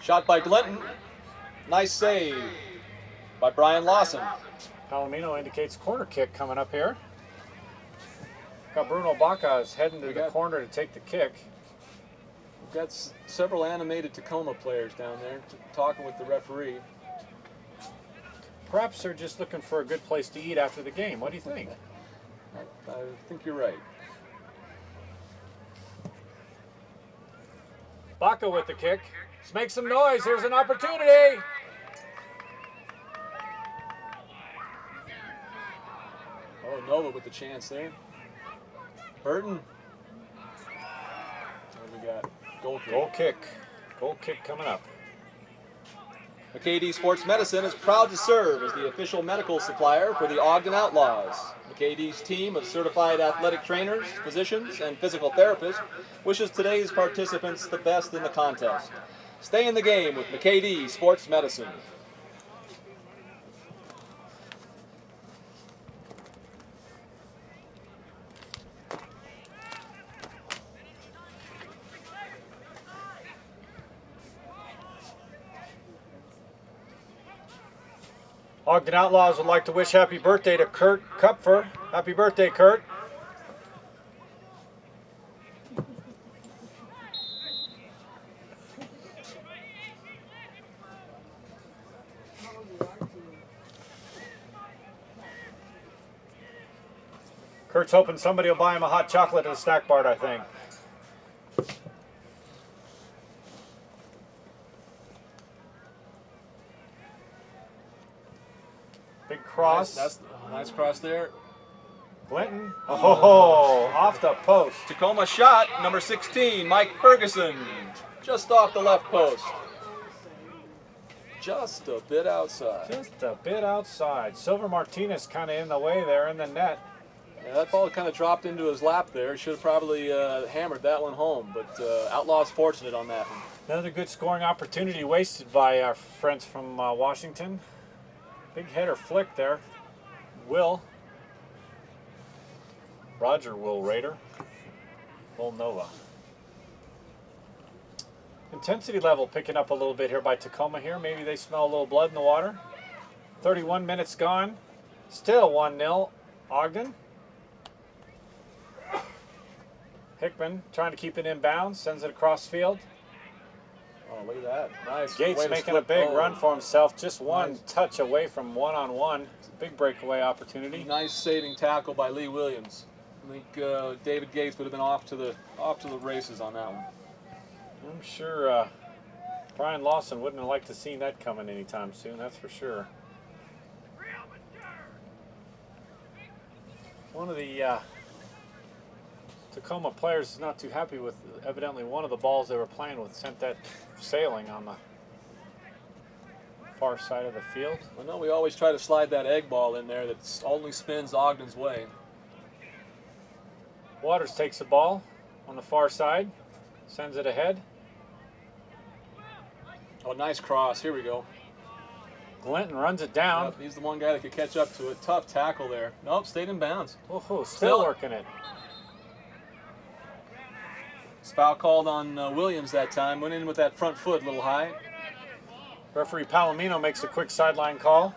Shot by Glinton. Nice save by Brian Lawson. Palomino indicates corner kick coming up here. Got Bruno Baca is heading to the corner to take the kick. We've got several animated Tacoma players down there talking with the referee. Perhaps they're just looking for a good place to eat after the game. What do you think? I think you're right. Baca with the kick. Let's make some noise. Here's an opportunity. Oh, Nova with the chance there. Burton. What do we got? Goal kick. Goal kick. Goal kick coming up. McKay-Dee Sports Medicine is proud to serve as the official medical supplier for the Ogden Outlaws. McKay-Dee's team of certified athletic trainers, physicians, and physical therapists wishes today's participants the best in the contest. Stay in the game with McKay-Dee Sports Medicine. Ogden Outlaws would like to wish happy birthday to Kurt Kupfer. Happy birthday, Kurt. Kurt's hoping somebody will buy him a hot chocolate at a snack bar, I think. Big cross. That's a nice cross there. Clinton. Oh, off the post. Tacoma shot, number 16, Mike Ferguson. Just off the left post. Just a bit outside. Just a bit outside. Silver Martinez kind of in the way there in the net. Yeah, that ball kind of dropped into his lap there. Should have probably hammered that one home, but Outlaws fortunate on that one. Another good scoring opportunity wasted by our friends from Washington. Big header flick there. Roger Will Rader. Will Nova. Intensity level picking up a little bit here by Tacoma here. Maybe they smell a little blood in the water. 31 minutes gone. Still 1-0 Ogden. Hickman trying to keep it in bounds. Sends it across field. Oh, look at that. Nice. Gates making a big run for himself. Just one touch away from one-on-one. It's a big breakaway opportunity. Nice saving tackle by Lee Williams. I think David Gates would have been off to the races on that one. I'm sure Brian Lawson wouldn't have liked to see that coming anytime soon, that's for sure. One of the Tacoma players is not too happy with evidently one of the balls they were playing with sent that sailing on the far side of the field. Well, no, we always try to slide that egg ball in there that only spins Ogden's way. Waters takes the ball on the far side, sends it ahead. Oh, nice cross. Here we go. Glinton runs it down. Yep, he's the one guy that could catch up to it. Tough tackle there. Nope, stayed in bounds. Oh, still working it. Foul called on Williams that time. Went in with that front foot a little high. Referee Palomino makes a quick sideline call.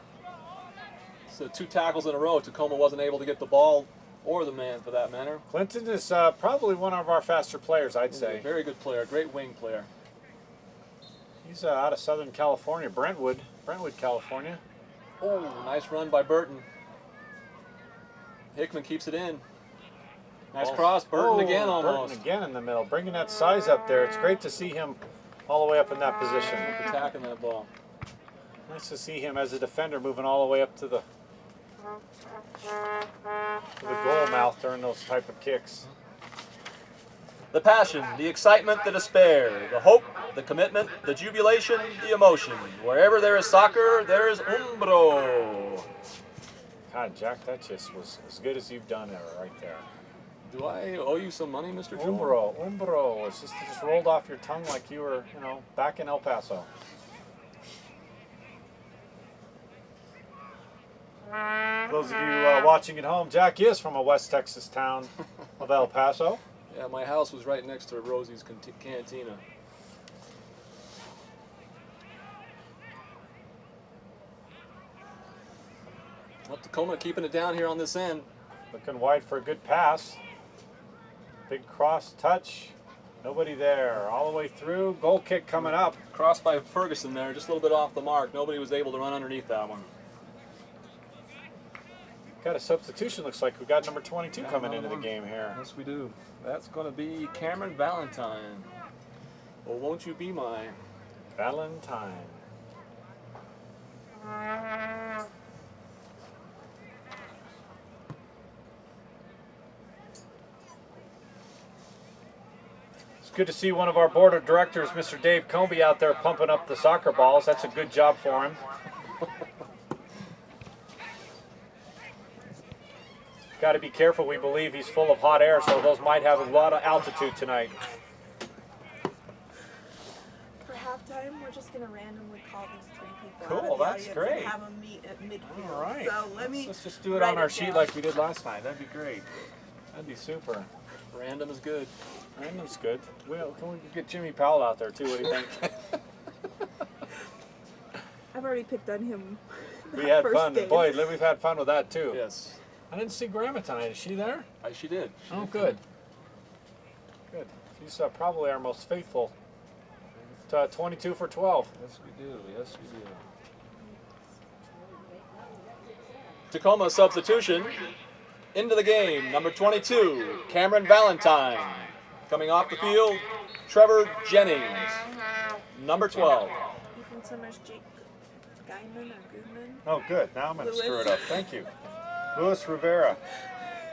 So 2 tackles in a row. Tacoma wasn't able to get the ball or the man for that matter. Clinton is probably one of our faster players, I'd say. Very good player. Great wing player. He's out of Southern California, Brentwood, California. Oh, nice run by Burton. Hickman keeps it in. Nice cross. Burton again almost. Burton again in the middle, bringing that size up there. It's great to see him all the way up in that position. Attacking that ball. Nice to see him as a defender moving all the way up to the goal mouth during those type of kicks. The passion, the excitement, the despair, the hope, the commitment, the jubilation, the emotion. Wherever there is soccer, there is umbro. God, Jack, that just was as good as you've done ever right there. Do I owe you some money, Mr. Joel? Umbro. It just rolled off your tongue like you were, back in El Paso. For those of you watching at home, Jack is from a West Texas town of El Paso. Yeah, my house was right next to Rosie's Cantina. Well, Tacoma keeping it down here on this end. Looking wide for a good pass. Big cross touch. Nobody there. All the way through. Goal kick coming up. Cross by Ferguson there, just a little bit off the mark. Nobody was able to run underneath that one. Got a substitution, looks like. We got number 22 coming into the game here. Yes, we do. That's going to be Cameron Valentine. Oh, won't you be my Valentine? It's good to see one of our board of directors, Mr. Dave Comby, out there pumping up the soccer balls. That's a good job for him. Got to be careful. We believe he's full of hot air, so those might have a lot of altitude tonight. For halftime, we're just going to randomly call these 3 people Cool, out of the that's audience great. and have them meet at midfield. All right. So Let's just do it on our sheet like we did last night. That'd be great. That'd be super. Random is good. Random's good. Well, can we get Jimmy Powell out there too? What do you think? I've already picked on him. We had first fun. game. Boy, we've had fun with that too. Yes. I didn't see Grandma tonight. Is she there? She did. Oh, good. Good. She's probably our most faithful. 22 for 12. Yes, we do. Yes, we do. Tacoma substitution. Into the game, number 22, Cameron Valentine. Coming off the field, Trevor Jennings, number 12. Ethan Summers, Jake Guyman or Goodman. Oh, good. Now I'm going to Lewis. screw it up. Thank you. Louis Rivera,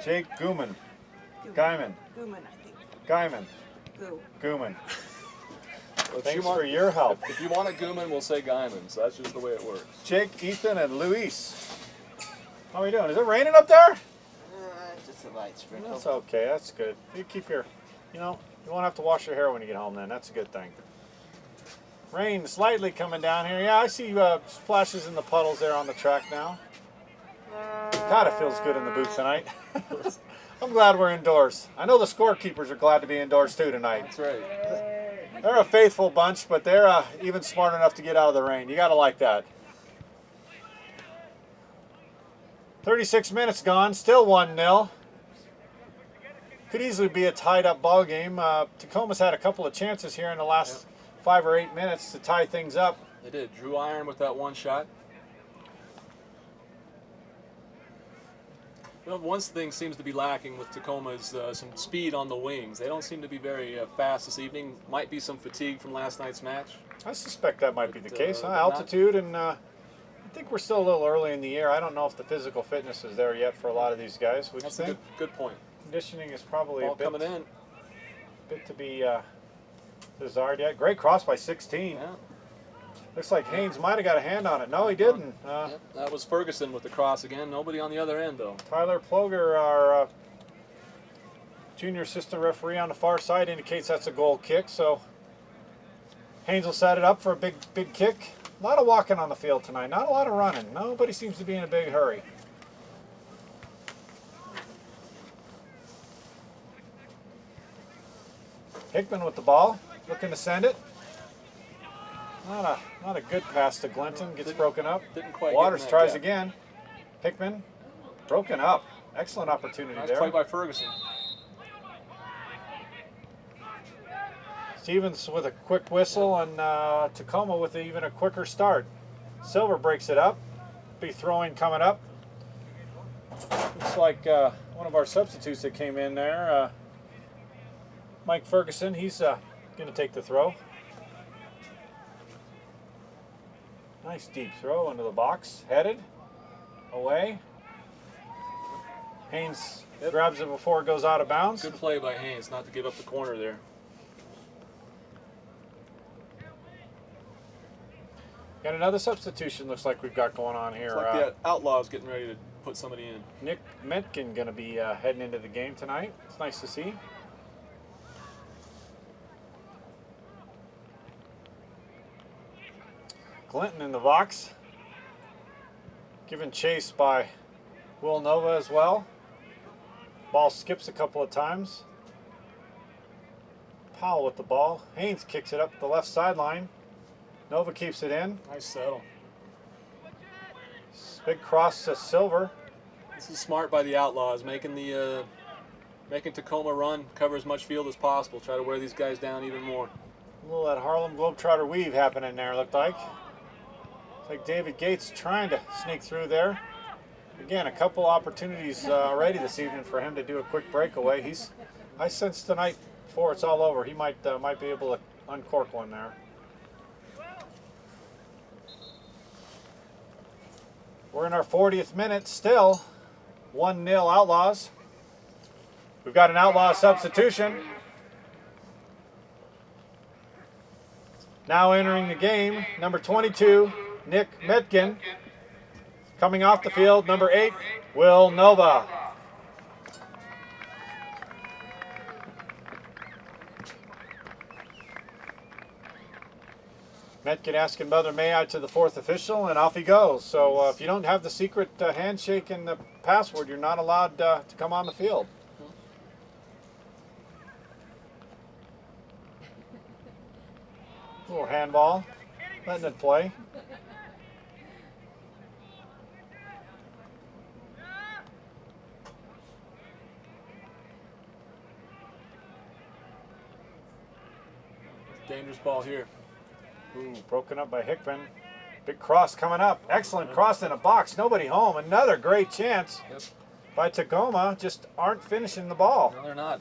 Jake Gooman, Guyman, Gooman, I think. Guyman, Gooman. Thanks for your help. If you want a Gooman, we'll say Guyman, so that's just the way it works. Jake, Ethan, and Luis. How are we doing? Is it raining up there? Just a light sprinkle. That's okay. That's good. You keep your, you won't have to wash your hair when you get home then. That's a good thing. Rain slightly coming down here. Yeah, I see splashes in the puddles there on the track now. God, it feels good in the booth tonight. I'm glad we're indoors. I know the scorekeepers are glad to be indoors too tonight. That's right. They're a faithful bunch, but they're even smart enough to get out of the rain. You got to like that. 36 minutes gone, still 1-0. Could easily be a tied-up ball game. Tacoma's had a couple of chances here in the last 5 or 8 minutes to tie things up. They did. Drew Iron with that one shot. You know, one thing seems to be lacking with Tacoma is some speed on the wings. They don't seem to be very fast this evening. Might be some fatigue from last night's match. I suspect that might be the case. Altitude, and I think we're still a little early in the year. I don't know if the physical fitness is there yet for a lot of these guys. Would you think? A good point. Conditioning is probably Ball a bit coming in. Bit to be desired yet. Great cross by 16. Yeah. Looks like Haynes might have got a hand on it. No, he didn't. That was Ferguson with the cross again. Nobody on the other end, though. Tyler Ploger, our junior assistant referee on the far side, indicates that's a goal kick. So Haynes will set it up for a big kick. A lot of walking on the field tonight. Not a lot of running. Nobody seems to be in a big hurry. Hickman with the ball, looking to send it. Not a good pass to Glinton. Gets broken up. Didn't quite. Waters tries again. Hickman, broken up. Excellent opportunity Nice there. play by Ferguson. Stevens with a quick whistle, and Tacoma with even a quicker start. Silver breaks it up. Be throwing coming up. Looks like one of our substitutes that came in there, Mike Ferguson. He's going to take the throw. Nice deep throw into the box. Headed away. Haynes grabs it before it goes out of bounds. Good play by Haynes, not to give up the corner there. Got another substitution looks like we've got going on here. It's like the Outlaws getting ready to put somebody in. Nick Metkin going to be heading into the game tonight. It's nice to see. Glinton in the box. Given chase by Will Nova as well. Ball skips a couple of times. Powell with the ball. Haynes kicks it up the left sideline. Nova keeps it in. Nice settle. Big cross to Silver. This is smart by the Outlaws, making Tacoma run, cover as much field as possible, try to wear these guys down even more. A little that Harlem Globetrotter weave happening there, looked like. It's like David Gates trying to sneak through there. Again, a couple opportunities already this evening for him to do a quick breakaway. I sense tonight before it's all over, he might be able to uncork one there. We're in our 40th minute still. 1-0 Outlaws. We've got an Outlaw substitution. Now entering the game, number 22, Nick Metkin. Coming off the field, number 8, Will Nova. Metkin asking Mother May I to the 4th official, and off he goes. So if you don't have the secret handshake and the password, you're not allowed to come on the field. Little handball, letting it play. Dangerous ball here. Ooh, broken up by Hickman. Big cross coming up. Excellent cross in a box. Nobody home. Another great chance by Tacoma. Just aren't finishing the ball. No, they're not.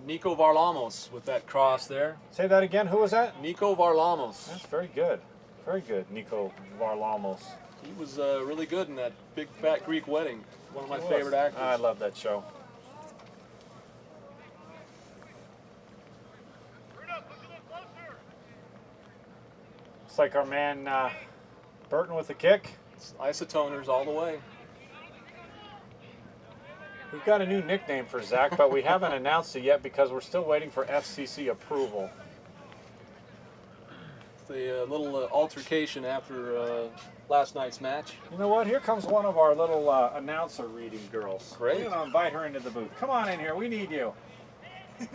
Nico Varlamos with that cross there. Say that again. Who was that? Nico Varlamos. That's very good. Very good, Nico Varlamos. He was really good in that Big Fat Greek Wedding. One of my favorite actors. I love that show. Looks like our man Burton with the kick. It's isotoners all the way. We've got a new nickname for Zach, but we haven't announced it yet because we're still waiting for FCC approval. The little altercation after last night's match. You know what? Here comes one of our little announcer reading girls. Great. We're going to invite her into the booth. Come on in here. We need you. I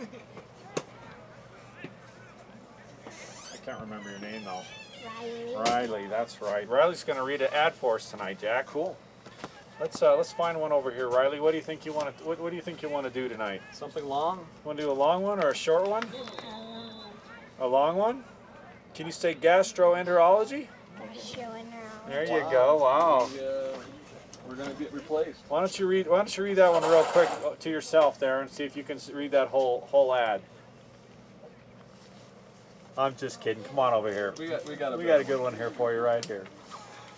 can't remember your name, though. Riley, that's right. Riley's going to read an ad for us tonight, Jack. Cool. Let's find one over here, Riley. What do you think you want to? What do you think you want to do tonight? Something long. Want to do a long one or a short one? A long one. Can you say gastroenterology? There you go. Wow. We're going to get replaced. Why don't you read that one real quick to yourself there and see if you can read that whole ad. I'm just kidding. Come on over here. We got a good one here for you right here.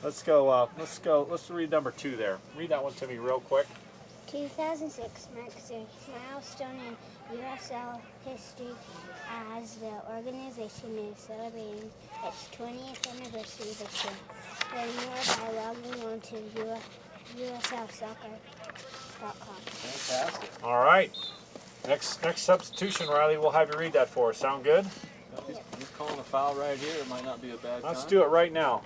Let's go. Let's read number 2 there. Read that one to me real quick. 2006 marks a milestone in USL history as the organization is celebrating its 20th anniversary this year. Learn more by logging on to USLsoccer.com. Fantastic. All right. Next substitution, Riley. We'll have you read that for us. Sound good? He's calling a foul right here. It might not be a bad time. Let's do it right now.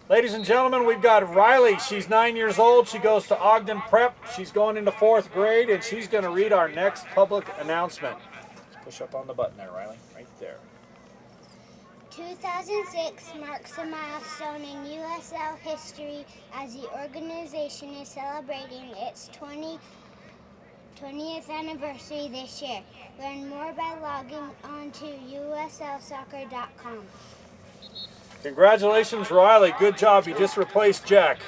Ladies and gentlemen, we've got Riley. She's 9 years old. She goes to Ogden Prep. She's going into 4th grade, and she's going to read our next public announcement. Just push up on the button there, Riley. Right there. 2006 marks a milestone in USL history as the organization is celebrating its 20th anniversary this year. Learn more by logging on to USLsoccer.com. Congratulations, Riley. Good job. You just replaced Jack.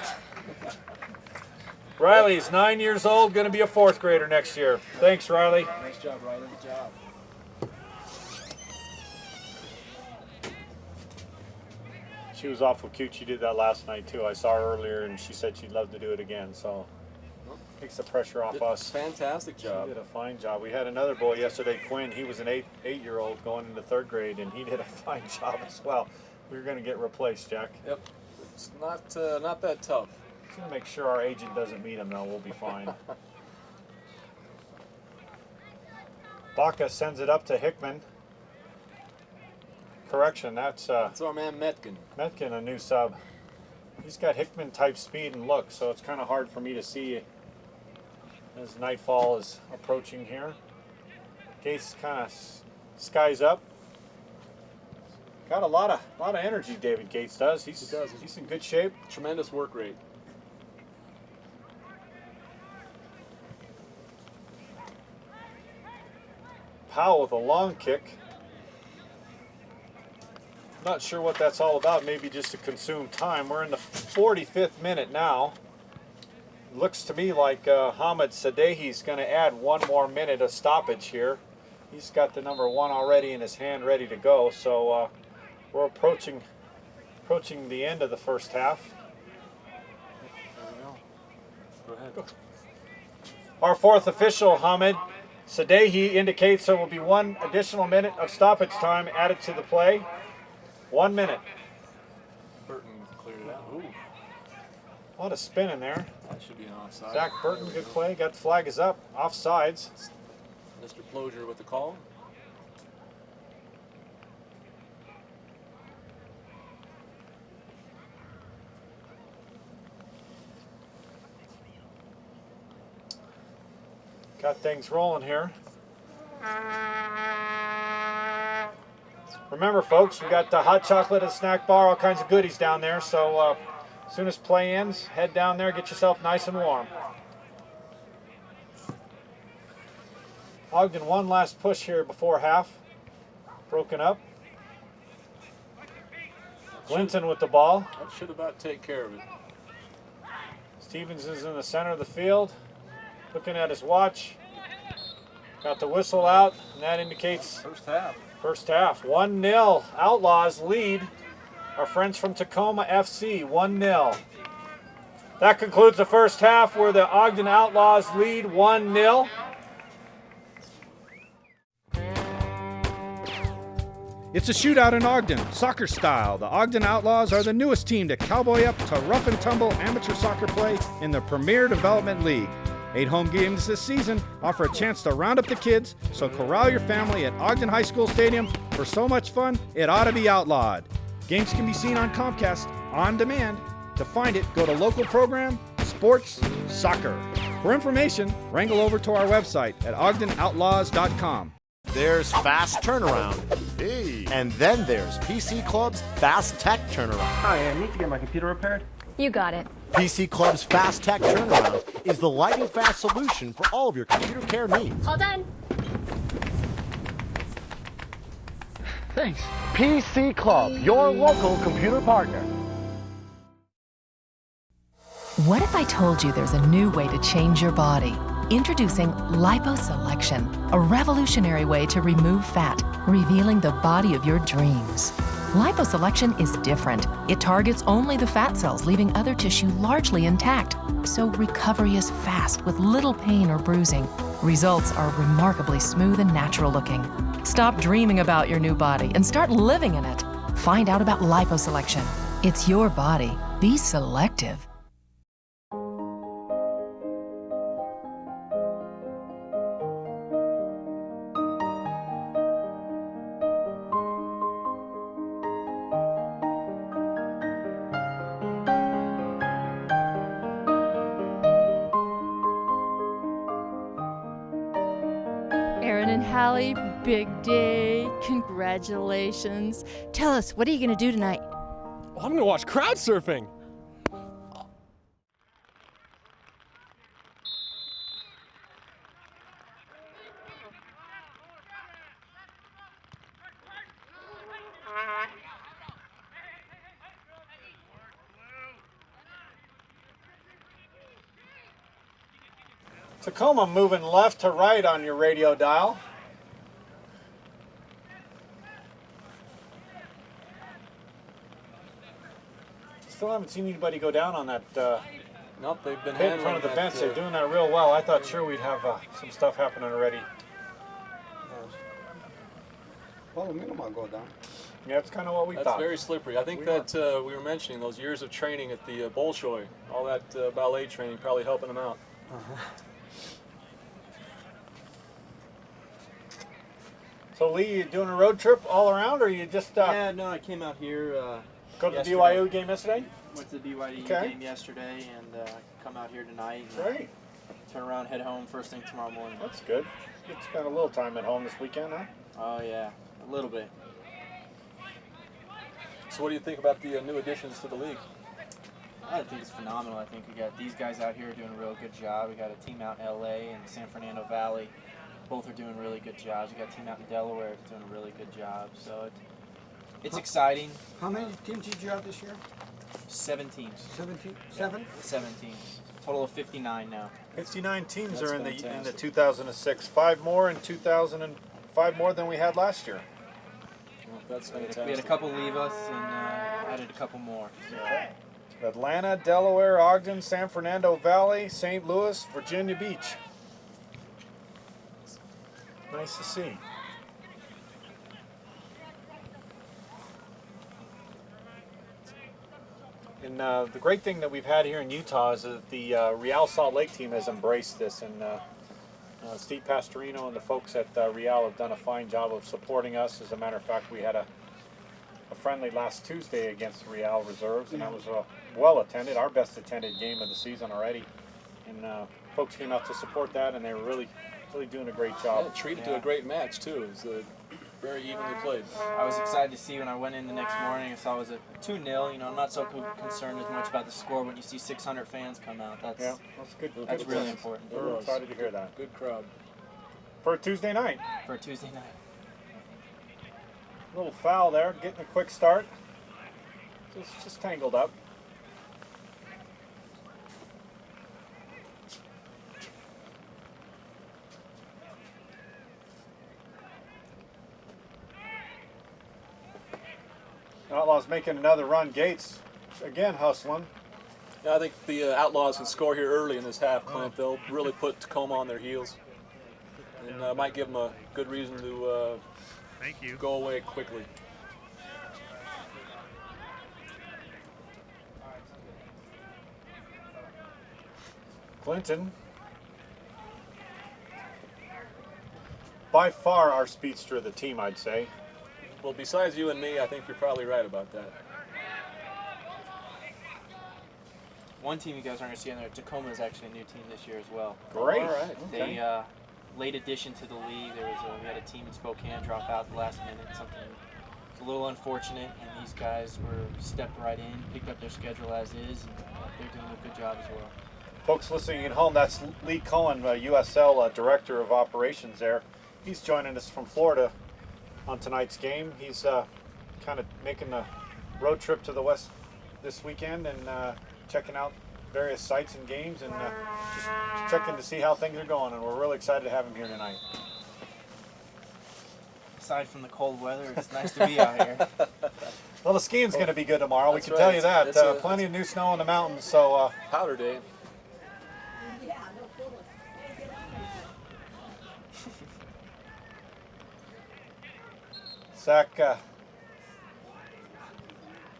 Riley's 9 years old, going to be a 4th grader next year. Thanks, Riley. Nice job, Riley. Good job. She was awful cute. She did that last night, too. I saw her earlier, and she said she'd love to do it again. So takes the pressure off us. Fantastic job. She did a fine job. We had another boy yesterday, Quinn. He was an eight-year-old going into 3rd grade, and he did a fine job as well. We're going to get replaced, Jack. Yep. It's not that tough. Just going to make sure our agent doesn't meet him, though. We'll be fine. Baca sends it up to Hickman. Correction, that's our man Metkin. Metkin, a new sub. He's got Hickman-type speed and look, so it's kind of hard for me to see as nightfall is approaching here. Gates kind of skies up. Got a lot of energy, David Gates does. He's in good shape. Tremendous work rate. Powell with a long kick. Not sure what that's all about. Maybe just to consume time. We're in the 45th minute now. Looks to me like Hamid Sadehi's going to add 1 more minute of stoppage here. He's got the number 1 already in his hand, ready to go. So we're approaching the end of the first half. There we go. Go ahead. Go. Our 4th official, Hamid Sadehi, indicates there will be 1 additional minute of stoppage time added to the play. 1 minute. Burton cleared it out. Ooh. A lot of spin in there. That should be an offside. Zach Burton, good play. Got the flag is up. Offsides. Mr. Plozier with the call. Got things rolling here. Remember, folks, we got the hot chocolate and snack bar, all kinds of goodies down there. So as soon as play ends, head down there, get yourself nice and warm. Ogden, one last push here before half. Broken up. Clinton with the ball. That should about take care of it. Stevens is in the center of the field, looking at his watch. Got the whistle out, and that indicates first half. First half. 1-0. Outlaws lead our friends from Tacoma FC. 1-0. That concludes the first half, where the Ogden Outlaws lead 1-0. It's a shootout in Ogden, soccer style. The Ogden Outlaws are the newest team to cowboy up to rough and tumble amateur soccer play in the Premier Development League. 8 home games this season offer a chance to round up the kids, so corral your family at Ogden High School Stadium for so much fun it ought to be outlawed. Games can be seen on Comcast on demand. To find it, go to local program, Sports Soccer. For information, wrangle over to our website at ogdenoutlaws.com. There's Fast Turnaround. Hey. And then there's PC Club's Fast Tech Turnaround. Hi, I need to get my computer repaired. You got it. PC Club's Fast Tech Turnaround is the lightning fast solution for all of your computer care needs. All done. Thanks. PC Club, your local computer partner. What if I told you there's a new way to change your body? Introducing liposelection, a revolutionary way to remove fat, revealing the body of your dreams. Liposelection is different. It targets only the fat cells, leaving other tissue largely intact. So recovery is fast with little pain or bruising. Results are remarkably smooth and natural looking. Stop dreaming about your new body and start living in it. Find out about liposelection. It's your body. Be selective. Aaron and Hallie, big day. Congratulations. Tell us, what are you going to do tonight? Oh, I'm going to watch crowd surfing. Tacoma moving left to right on your radio dial. Still haven't seen anybody go down on that Nope, they've been pit in front of the bench. They're doing that real well. I thought sure we'd have some stuff happening already. Well, the minimum go down. Yeah, that's kind of what we That's thought. very slippery. I think that we were mentioning those years of training at the Bolshoi, all that ballet training probably helping them out. So Lee, you doing a road trip all around, or you just Yeah, no, I came out here. go to the yesterday. BYU game yesterday? Went to the BYU Okay. game yesterday, and come out here tonight. And Great. Turn around, head home first thing tomorrow morning. That's good. You get to spend a little time at home this weekend, huh? Oh yeah, a little bit. So what do you think about the new additions to the league? I think it's phenomenal. I think we got these guys out here doing a real good job. We got a team out in LA and San Fernando Valley. Both are doing really good jobs. We got a team out in Delaware that's doing a really good job. So it's exciting. How many teams did you have this year? 7 teams. 17? 7? 7 teams. Total of 59 now. 59 teams That's are in the fantastic. 2006. 5 more in 2005. 5 more than we had last year. Well, that's We fantastic. had a couple leave us and added a couple more. So. Atlanta, Delaware, Ogden, San Fernando Valley, St. Louis, Virginia Beach. Nice to see. And the great thing that we've had here in Utah is that the Real Salt Lake team has embraced this, and Steve Pastorino and the folks at Real have done a fine job of supporting us. As a matter of fact, we had a friendly last Tuesday against Real Reserves, and that was well attended, our best attended game of the season already. And folks came out to support that, and they were really doing a great job. Yeah, treated to a great match too. It was very evenly played. I was excited to see when I went in the next morning. I saw it was a 2-0. You know, I'm not so concerned as much about the score when you see 600 fans come out. That's good. That's really important. We're excited to hear that. Good crowd. For a Tuesday night. For a Tuesday night. A little foul there, getting a quick start. Just tangled up. Outlaws making another run. Gates again hustling. Yeah, I think the Outlaws can score here early in this half, Clint. They'll really put Tacoma on their heels, and might give them a good reason to go away quickly. Clinton, by far our speedster of the team, I'd say. Well, besides you and me, I think you're probably right about that. One team you guys aren't going to see on there, Tacoma is actually a new team this year as well. Great. All right. They late addition to the league. We had a team in Spokane drop out the last minute. Something was a little unfortunate, and these guys stepped right in, picked up their schedule as is, and they're doing a good job as well. Folks listening at home, that's Lee Cohen, USL Director of Operations there. He's joining us from Florida on tonight's game. He's kind of making the road trip to the west this weekend and checking out various sites and games and just checking to see how things are going, and we're really excited to have him here tonight. Aside from the cold weather, it's nice to be out here. Well, the skiing's going to be good tomorrow. We can right. tell you that. It's Plenty of new snow in the mountains. So powder day. Zach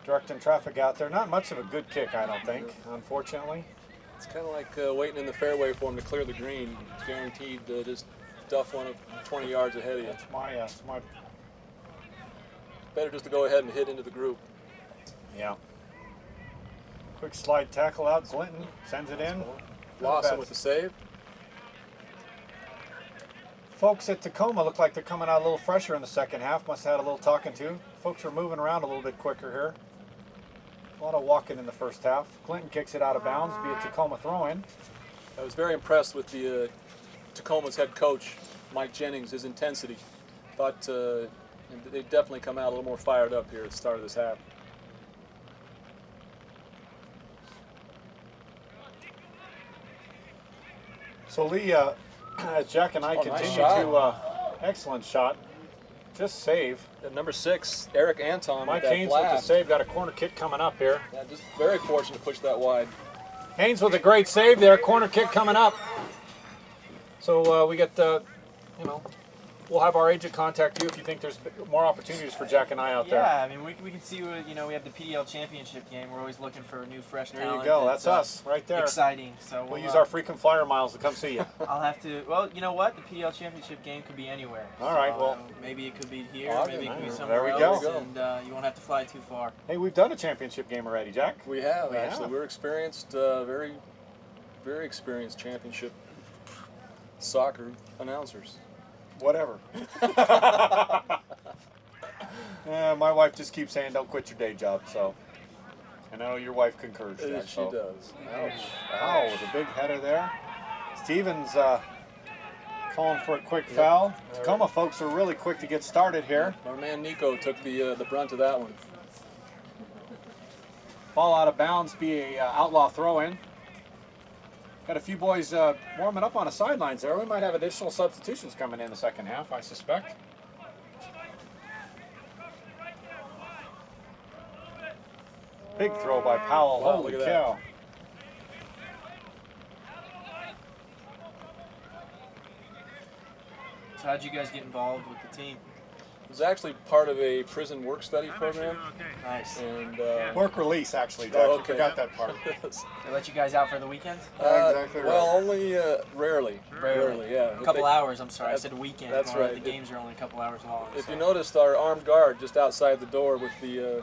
directing traffic out there. Not much of a good kick, I don't think, unfortunately. It's kind of like waiting in the fairway for him to clear the green. It's guaranteed to just duff one of 20 yards ahead of you. That's my better just to go ahead and hit into the group. Yeah. Quick slide tackle out. Clinton sends it in. Lawson with the save. Folks at Tacoma look like they're coming out a little fresher in the second half. Must have had a little talking to. Folks are moving around a little bit quicker here. A lot of walking in the first half. Clinton kicks it out of bounds, be a Tacoma throw-in. I was very impressed with the Tacoma's head coach, Mike Jennings, his intensity. Thought they definitely come out a little more fired up here at the start of this half. So Lee, as Jack and I continue to, excellent shot, just save. At number 6, Eric Anton. Mike with that Haynes with the blast. save, got a corner kick coming up here. Yeah, just very fortunate to push that wide. Haynes with a great save there, corner kick coming up. So we get, we'll have our agent contact you if you think there's more opportunities for Jack and I out there. Yeah, I mean, we can see, we have the PDL championship game. We're always looking for new, fresh There talent. you go, that's us right there. Exciting. So we'll use our frequent flyer miles to come see you. I'll have to, well, you know what? The PDL championship game could be anywhere. All right, well. Maybe it could be here, maybe it could be There somewhere we else, go. and you won't have to fly too far. Hey, we've done a championship game already, Jack. We have, actually. We're experienced, very, very experienced championship soccer announcers. Whatever. My wife just keeps saying, don't quit your day job, so. I know your wife concurs, Jack. She does. Ouch. Ow, the big header there. Stevens calling for a quick foul. Tacoma folks are really quick to get started here. Our man Nico took the brunt of that one. Ball out of bounds, be a outlaw throw-in. Got a few boys warming up on the sidelines there. We might have additional substitutions coming in the second half, I suspect. Big throw by Powell. Wow, Holy look at cow. So how'd you guys get involved with the team? It was actually part of a prison work study program. Nice. And work release, actually, Jack. Oh, You forgot that part. They let you guys out for the weekend? Exactly right. Well, only rarely. Rarely, yeah. A couple hours, I'm sorry. I said weekend. That's right. The games are only a couple hours long. If so. you noticed, our armed guard just outside the door with the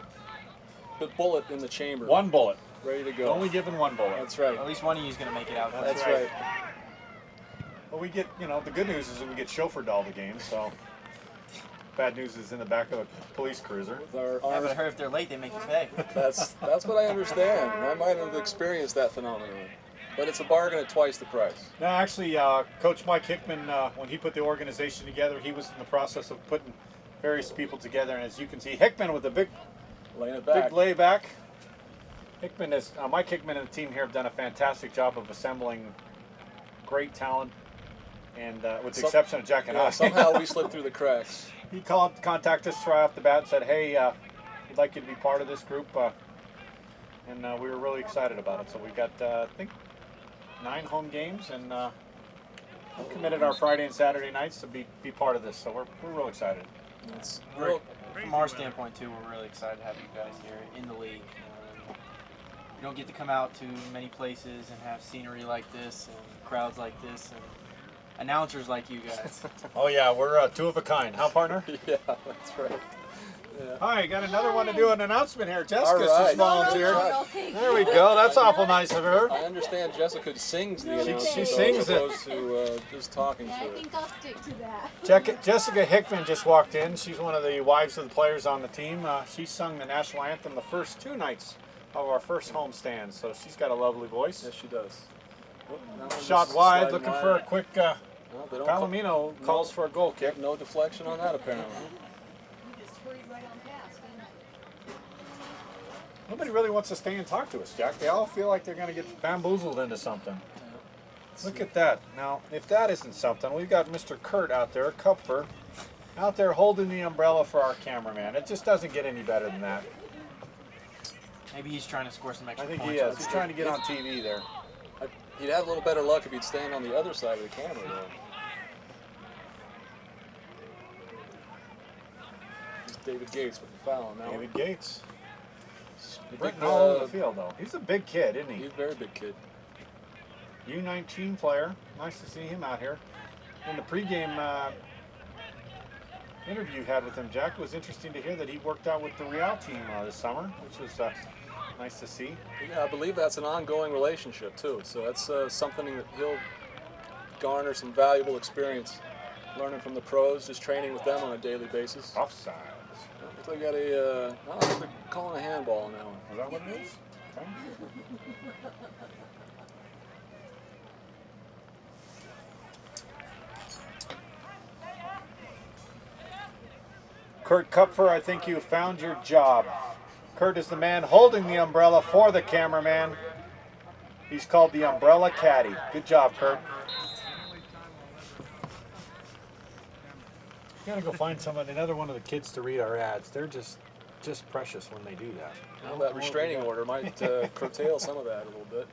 bullet in the chamber. One bullet. Ready to go. Only given one bullet. That's right. At least one of you is going to make it out. That's right. Well, we get, the good news is that we get chauffeured to all the games, so bad news is in the back of a police cruiser. Yeah, but I heard if they're late, they make you pay. That's what I understand. I might have experienced that phenomenon. But it's a bargain at twice the price. No, actually, Coach Mike Hickman, when he put the organization together, he was in the process of putting various people together, and as you can see, Hickman with the big layback. Hickman is Mike Hickman and the team here have done a fantastic job of assembling great talent, and with the exception of Jack and I. Somehow we slipped through the cracks. He contacted us right off the bat and said, hey, we'd like you to be part of this group, and we were really excited about it. So we've got, I think, 9 home games, and we committed our Friday and Saturday nights to be part of this, so we're real excited. It's From our standpoint, too, we're really excited to have you guys here in the league. You don't get to come out to many places and have scenery like this and crowds like this and announcers like you guys. Oh yeah, we're two of a kind, huh, partner? Yeah, that's right. Yeah. Hi, got another one to do an announcement here. Jessica All right. just volunteered. There we go. That's awful nice of her. I understand Jessica sings the announcement. She sings as opposed to just talking to I it. think I'll stick to that. Jessica Hickman just walked in. She's one of the wives of the players on the team. She sung the national anthem the first 2 nights of our first home stand, so she's got a lovely voice. Yes, she does. Shot wide, looking for a quick. Palomino calls for a goal kick. No deflection on that, apparently. Nobody really wants to stay and talk to us, Jack. They all feel like they're going to get bamboozled into something. Look at that. Now, if that isn't something, we've got Mr. Kurt out there, Kupfer, out there holding the umbrella for our cameraman. It just doesn't get any better than that. Maybe he's trying to score some extra points. I think he is. He's trying to get on TV there. He'd have a little better luck if he'd stand on the other side of the camera, though. It's David Gates with the foul now. David Gates. Written all over the field, though. He's a big kid, isn't he? He's a very big kid. U19 player. Nice to see him out here. In the pregame interview you had with him, Jack, it was interesting to hear that he worked out with the Real team this summer, which was nice to see. Yeah, I believe that's an ongoing relationship, too. So that's something that he'll garner some valuable experience learning from the pros, just training with them on a daily basis. Offsides. Looks like we got a, they're calling a handball on that one. Is that what it is? Okay. Kurt Kupfer, I think you found your job. Kurt is the man holding the umbrella for the cameraman. He's called the Umbrella Caddy. Good job, Kurt. We gotta go find another one of the kids to read our ads. They're just precious when they do that. Well, that restraining order might curtail some of that a little bit.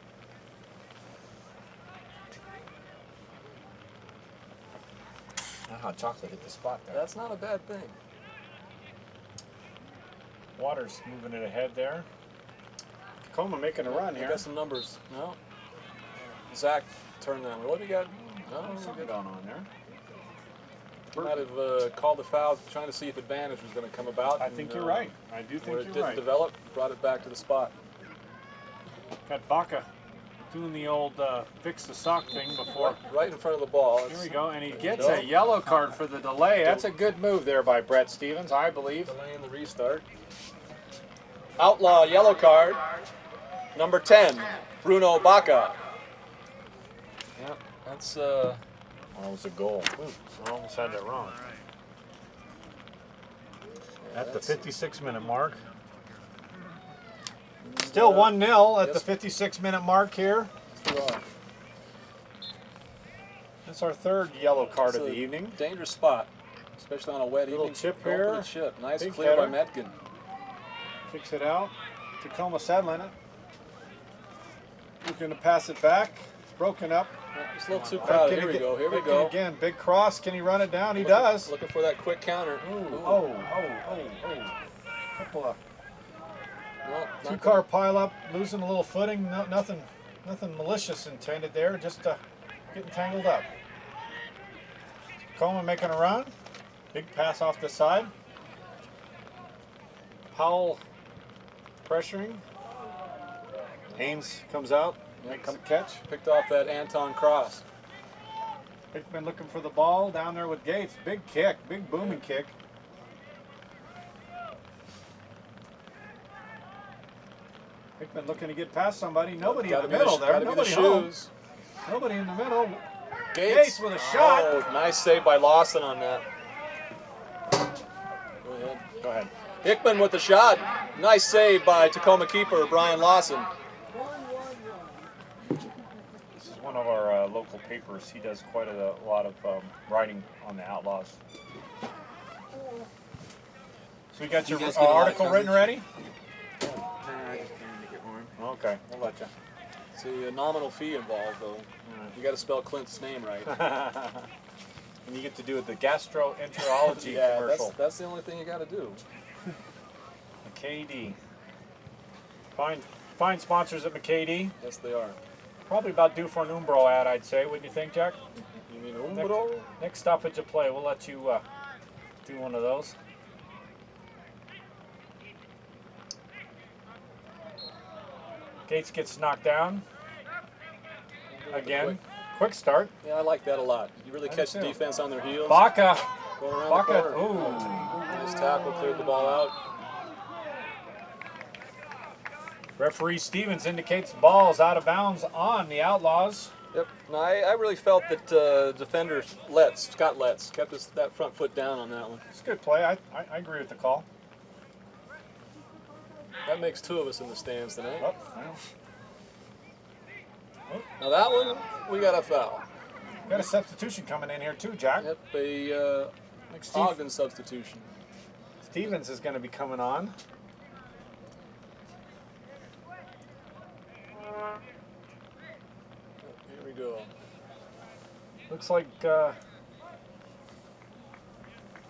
That hot chocolate hit the spot there. That's not a bad thing. Waters moving it ahead there. Tacoma making a run here. Got some numbers. No. Zach turned that one. What do we got? No, something going on there. Might have called the foul, trying to see if advantage was going to come about. I think you're right. I do think you're right. When it didn't develop, brought it back to the spot. Got Baca doing the old fix the sock thing before. Right in front of the ball. Here we go, and he gets a yellow card for the delay. That's a good move there by Brett Stevens, I believe. Delaying the restart. Outlaw yellow card, number 10, Bruno Baca. Yep, that's that was a goal. Ooh, I almost had that wrong. At the 56-minute mark. Still 1-0 at the 56-minute mark here. That's our third yellow card It's of the a evening. Dangerous spot, especially on a wet Little evening. chip Go for here. the chip. Nice Big clear by header. Medkin. Kicks it out. Tacoma settling it. Looking to pass it back. Broken up. It's a little too crowded. Here we go. Here we go. Again, big cross. Can he run it down? He does. Looking for that quick counter. Ooh. Oh. Couple of Well, two-car pileup, losing a little footing. Nothing malicious intended there. Just getting tangled up. Tacoma making a run. Big pass off the side. Powell pressuring. Haynes comes out, makes a catch. Picked off that Anton cross. Hickman looking for the ball down there with Gates. Big kick, big booming kick. Hickman looking to get past somebody. Nobody in the middle there. Nobody home. Nobody in the middle. Gates with a shot. Oh, nice save by Lawson on that. Go ahead. Hickman with the shot. Nice save by Tacoma keeper Brian Lawson. This is one of our local papers. He does quite a lot of writing on the Outlaws. So you got your article written ready? Okay, we'll let you. See, a nominal fee involved, though. You got to spell Clint's name right. And you get to do the gastroenterology commercial. That's the only thing you got to do. McKay-D. Fine sponsors at McKay-D. Yes, they are. Probably about due for an Umbro ad, I'd say. Wouldn't you think, Jack? You mean Umbro? Next stoppage of play, we'll let you do one of those. Gates gets knocked down. Again. Quick start. Yeah, I like that a lot. You really catch the defense on their heels. Baca. Going around Baca. the corner. His tackle cleared the ball out. Referee Stevens indicates the ball is out of bounds on the Outlaws. Yep. No, I really felt that defender Scott Letts, kept that front foot down on that one. It's a good play. I agree with the call. That makes two of us in the stands tonight. Oh. Now that one, we got a foul. Got a substitution coming in here too, Jack. Yep, a Ogden substitution. Stevens is going to be coming on. Here we go. Looks like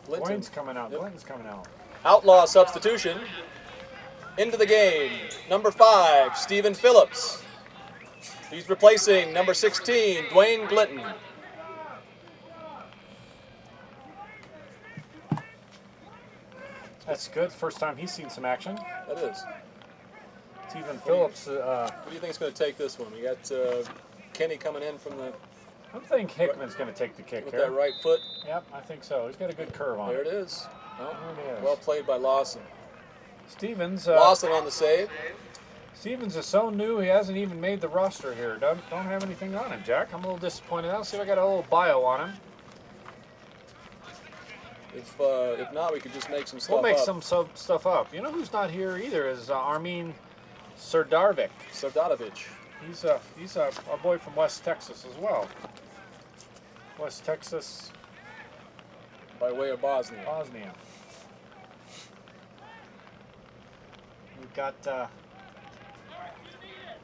Linton. Wayne's coming out. Clinton's coming out. Outlaw substitution. Into the game, number 5, Stephen Phillips. He's replacing number 16, Dwayne Glinton. That's good. First time he's seen some action. That is. Stephen Phillips. What do you think is going to take this one? We got Kenny coming in from the... I think Hickman's going to take the kick with here. that right foot. Yep, I think so. He's got a good curve on There it. it is. Oh, There it is. well played by Lawson. Stevens. Lawson on the save. Stevens is so new, he hasn't even made the roster here. Don't have anything on him, Jack. I'm a little disappointed. I'll see if I got a little bio on him. If not, we could just make some stuff We'll make up. some stuff up. You know who's not here either is Armin Sardarovic. He's our boy from West Texas as well. West Texas. By way of Bosnia. We've got.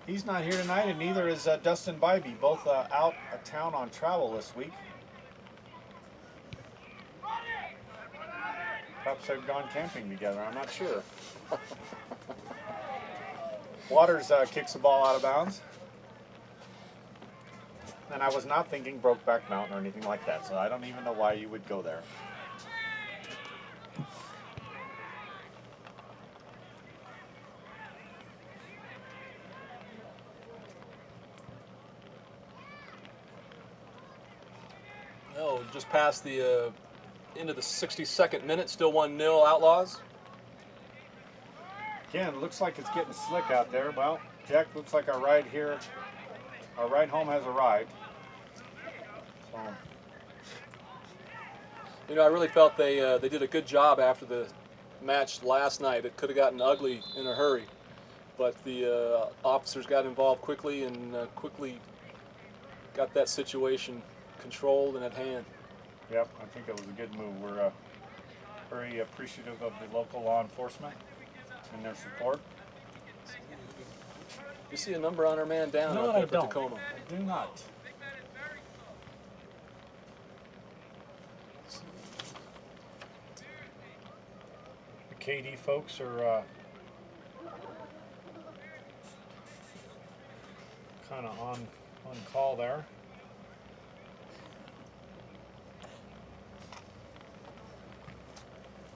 He's not here tonight, and neither is Dustin Bybee. Both out of town on travel this week. Perhaps they've gone camping together. I'm not sure. Waters kicks the ball out of bounds. And I was not thinking Brokeback Mountain or anything like that, so I don't even know why you would go there. No, just past the into the 62nd minute, still 1-0 Outlaws. Again, looks like it's getting slick out there. Well, Jack, looks like our ride here, our ride home has arrived. So. You know, I really felt they did a good job after the match last night. It could have gotten ugly in a hurry, but the officers got involved quickly and quickly got that situation controlled and at hand. Yep, I think it was a good move. We're very appreciative of the local law enforcement and their support. You see a number on our man down out there for Tacoma? I do not. The KD folks are kind of on call there.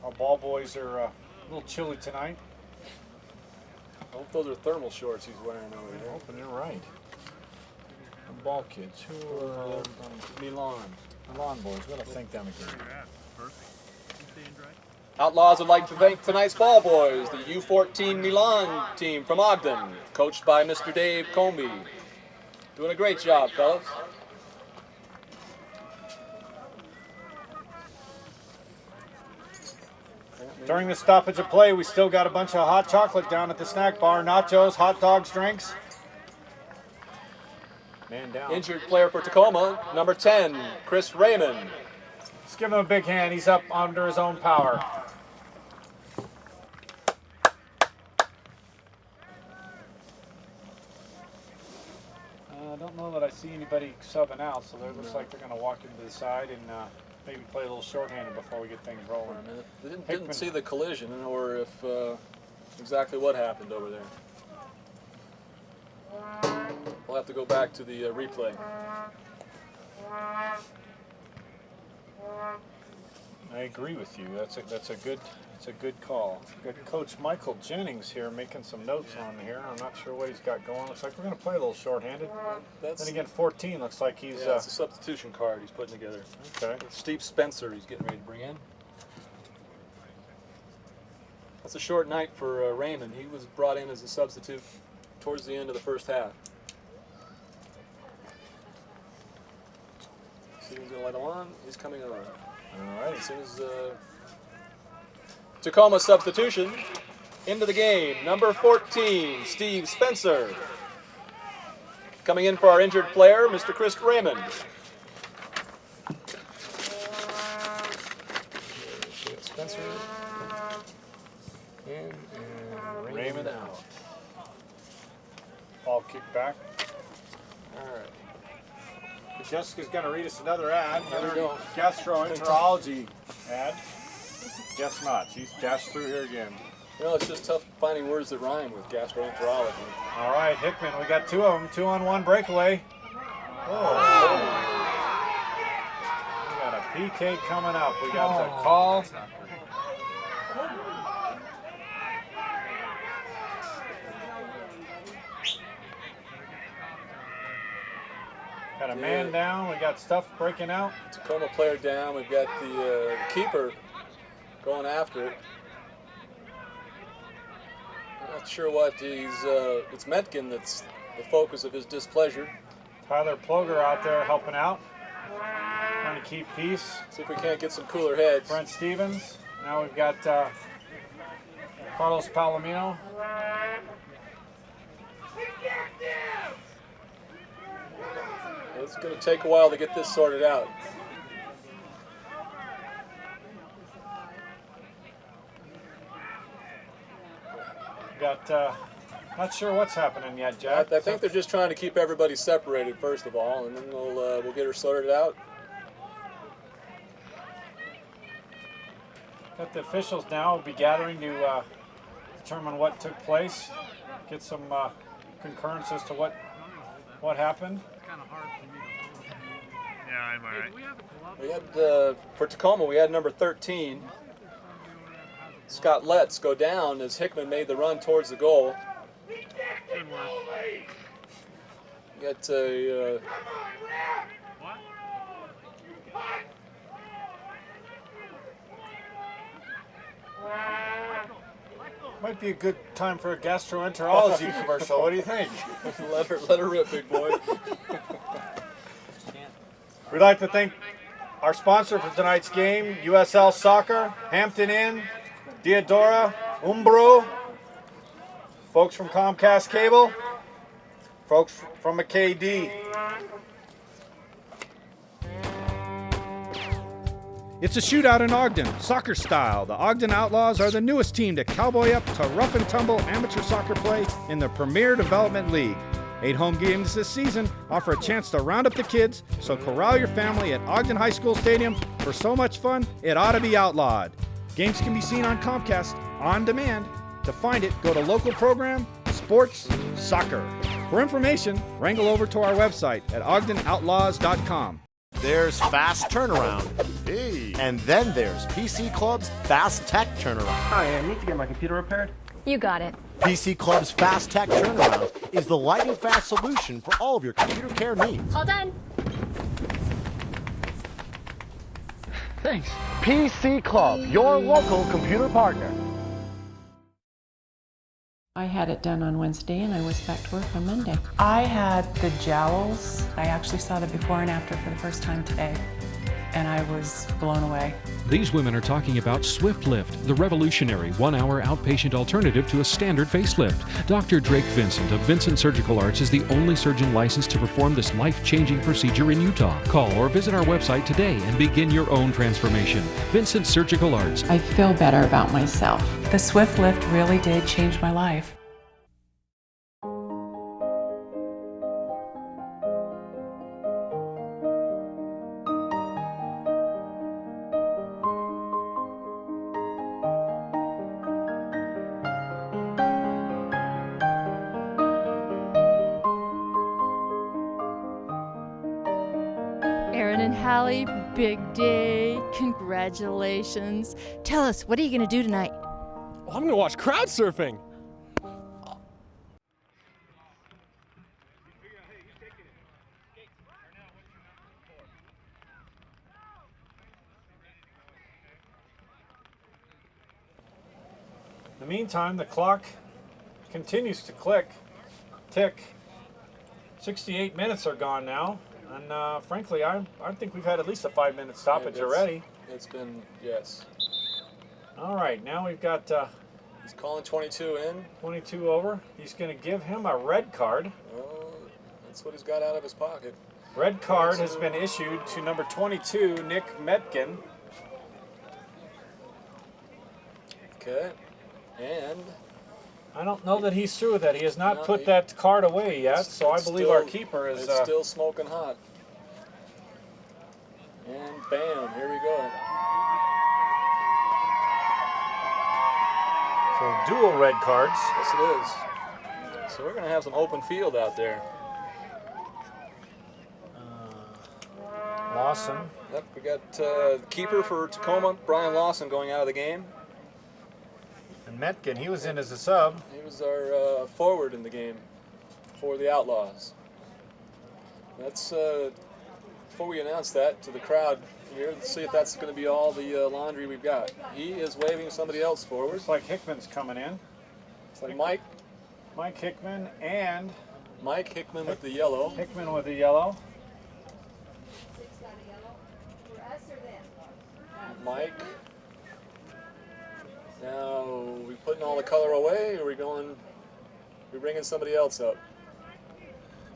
Our ball boys are a little chilly tonight. I hope those are thermal shorts he's wearing over I'm there. hoping you're right. The ball kids, who are Milan. Milan boys, we gotta thank them again. Outlaws would like to thank tonight's ball boys, the U14 Milan team from Ogden, coached by Mr. Dave Comby. Doing a great job, fellas. During the stoppage of play, we still got a bunch of hot chocolate down at the snack bar, nachos, hot dogs, drinks. Man down. Injured player for Tacoma, number 10, Chris Raymond. Let's give him a big hand. He's up under his own power. I don't know that I see anybody subbing out, so it looks like they're going to walk into the side and maybe play a little shorthanded before we get things rolling. They didn't see the collision or if exactly what happened over there. We'll have to go back to the replay. I agree with you. That's a good call. Got Coach Michael Jennings here making some notes on here. I'm not sure what he's got going. Looks like we're going to play a little shorthanded. Then again, 14 looks like he's. Yeah, it's a substitution card he's putting together. Okay. Steve Spencer he's getting ready to bring in. That's a short night for Raymond. He was brought in as a substitute towards the end of the first half. Steven's going to light him on. He's coming on. All right. As soon as Tacoma substitution into the game, number 14, Steve Spencer. Coming in for our injured player, Mr. Chris Raymond. Spencer in and Raymond out. Ball kicked back. All right. Jessica's going to read us another ad. There we go. Gastroenterology ad. Guess not. She's dashed through here again. You know, it's just tough finding words that rhyme with gastroenterology. All right, Hickman, we got two of them. 2-on-1 breakaway. Oh. We got a PK coming up. We got the call. Got a man down. We got stuff breaking out. Tacoma player down. We've got the keeper going after it. I'm not sure what he's. It's Metkin that's the focus of his displeasure. Tyler Ploger out there helping out, trying to keep peace. See if we can't get some cooler heads. Brent Stevens. Now we've got Carlos Palomino. It's going to take a while to get this sorted out. Got, not sure what's happening yet, Jack. I think they're just trying to keep everybody separated first of all, and then we'll get her sorted out. Got the officials now will be gathering to determine what took place, get some concurrence as to what happened. Yeah, I'm all right. We had, for Tacoma, we had number 13, Scott Letts, go down as Hickman made the run towards the goal. We got a... Might be a good time for a gastroenterology commercial. What do you think? let her rip, big boy. We'd like to thank our sponsor for tonight's game, USL Soccer, Hampton Inn, Diodora, Umbro, folks from Comcast Cable, folks from McKD. It's a shootout in Ogden, soccer style. The Ogden Outlaws are the newest team to cowboy up to rough and tumble amateur soccer play in the Premier Development League. 8 home games this season offer a chance to round up the kids, so corral your family at Ogden High School Stadium for so much fun it ought to be outlawed. Games can be seen on Comcast on demand. To find it, go to local program, sports, soccer. For information, wrangle over to our website at ogdenoutlaws.com. There's fast turnaround. Hey. And then there's PC Club's fast tech turnaround. Hi, I need to get my computer repaired. You got it. PC Club's fast tech turnaround is the lightning fast solution for all of your computer care needs. All done. Thanks. PC Club, your local computer partner. I had it done on Wednesday and I was back to work on Monday. I had the jowls. I actually saw the before and after for the first time today, and I was blown away. These women are talking about SwiftLift, the revolutionary 1-hour outpatient alternative to a standard facelift. Dr. Drake Vincent of Vincent Surgical Arts is the only surgeon licensed to perform this life-changing procedure in Utah. Call or visit our website today and begin your own transformation. Vincent Surgical Arts. I feel better about myself. The SwiftLift really did change my life. Aaron and Hallie, big day. Congratulations. Tell us, what are you going to do tonight? Oh, I'm going to watch crowd surfing. In the meantime, the clock continues to tick. 68 minutes are gone now. And frankly, I think we've had at least a 5-minute stoppage already. It's been, yes. All right, now we've got... he's calling 22 in. 22 over. He's going to give him a red card. Oh, that's what he's got out of his pocket. Red card has been issued to number 22, Nick Metkin. Okay, and... I don't know that he's through with that. He has not put that card away yet, so I believe our keeper is... It's still smoking hot. And bam, here we go. So dual red cards. Yes, it is. So we're going to have some open field out there. Lawson. Yep, we got the keeper for Tacoma, Brian Lawson, going out of the game. And Metkin, he was in as a sub. He was our forward in the game for the Outlaws. That's before we announce that to the crowd here, let's see if that's going to be all the laundry we've got. He is waving somebody else forward. Looks like Hickman's coming in. It's like Mike Hickman and... Mike Hickman with the yellow. Hickman with the yellow. Mike. Now, are we putting all the color away, or are we bringing somebody else up?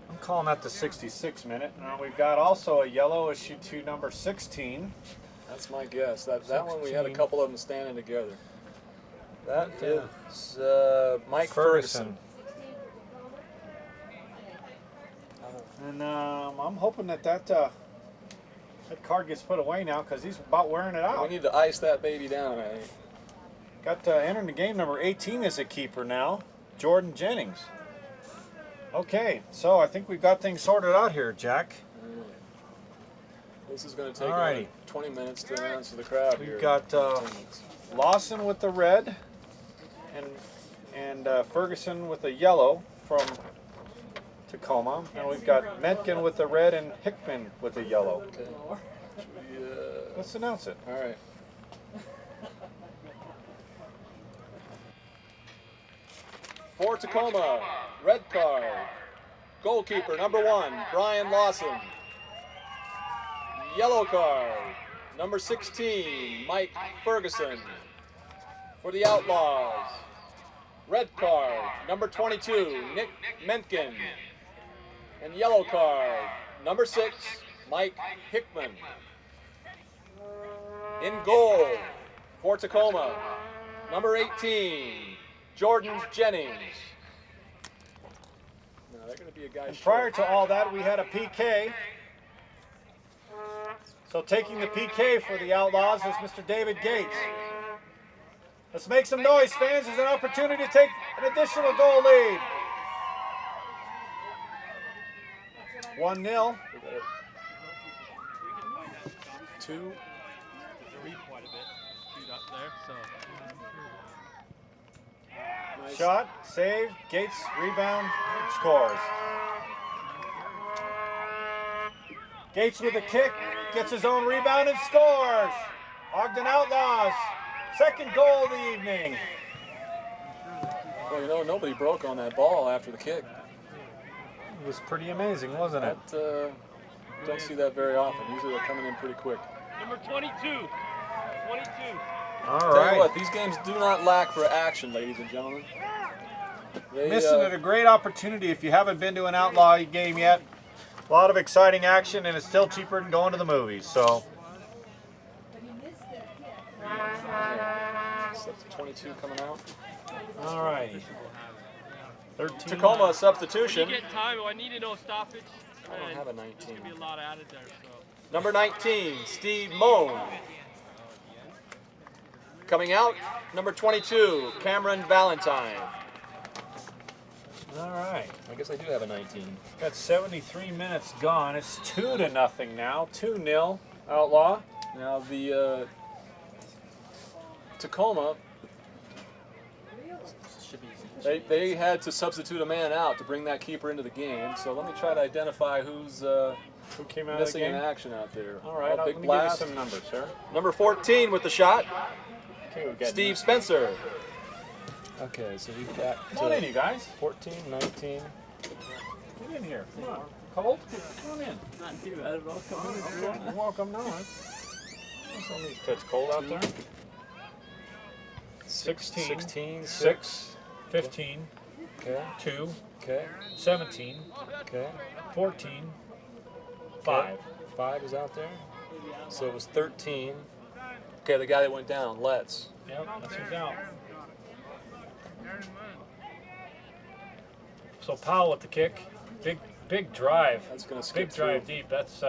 I'm calling that the 66 minute. Now we've got also a yellow issued to number 16. That's my guess. That one we had a couple of them standing together. That is Mike Ferguson. And I'm hoping that card gets put away now because he's about wearing it out. We need to ice that baby down, I think. Got entering the game, number 18 is a keeper now, Jordan Jennings. Okay, so I think we've got things sorted out here, Jack. This is going to take 20 minutes to announce to the crowd here. We've got Lawson with the red and Ferguson with the yellow from Tacoma. And we've got Metkin with the red and Hickman with the yellow. Okay. Let's announce it. All right. For Tacoma, red card, goalkeeper number 1, Brian Lawson. Yellow card, number 16, Mike Ferguson. For the Outlaws, red card, number 22, Nick Mentgen. And yellow card, number 6, Mike Hickman. In goal for Tacoma, number 18, Jordan Jennings. Now they're going to be a guy And short. prior to all that, we had a PK. So taking the PK for the Outlaws is Mr. David Gates. Let's make some noise, fans. There's an opportunity to take an additional goal lead. 1-0. 2. Quite a bit queued up there, so. Nice. Shot, save, Gates, rebound, scores. Gates with a kick, gets his own rebound and scores. Ogden Outlaws, second goal of the evening. Well, you know, nobody broke on that ball after the kick. It was pretty amazing, wasn't it? Don't see that very often. Usually they're coming in pretty quick. Number 22. 22. All Tell right. you what, these games do not lack for action, ladies and gentlemen. Missing it, a great opportunity if you haven't been to an Outlaw game yet. A lot of exciting action, and it's still cheaper than going to the movies. So. That's 22 coming out. All right. 13. Tacoma substitution. When you get time, I need to know stoppage. I don't have a 19. There's going to be a lot added there. So. Number 19, Steve Moan. Coming out, number 22, Cameron Valentine. All right. I guess I do have a 19. Got 73 minutes gone. It's 2-0 now. 2-0 Outlaw. Now the Tacoma, they had to substitute a man out to bring that keeper into the game. So let me try to identify who's who came out missing of the in game? action out there. All right, big let me blast. give you some numbers, sir. Number 14 with the shot, Okay, we've got Steve Spencer. Okay, so we've got Come on in, you guys. 14, 19. Get in here. Come on. Cold? Come on in. Not too bad at all. Come on. You're welcome. No, it's cold out there. 16, 16, 6, 15, Okay. 2, Okay. 17, Okay. 14, 5. 5 is out there. So it was 13. Okay, the guy that went down, Let's. Yep, that's who's out. So Powell with the kick. Big drive. That's going to skip Big drive through. deep. That's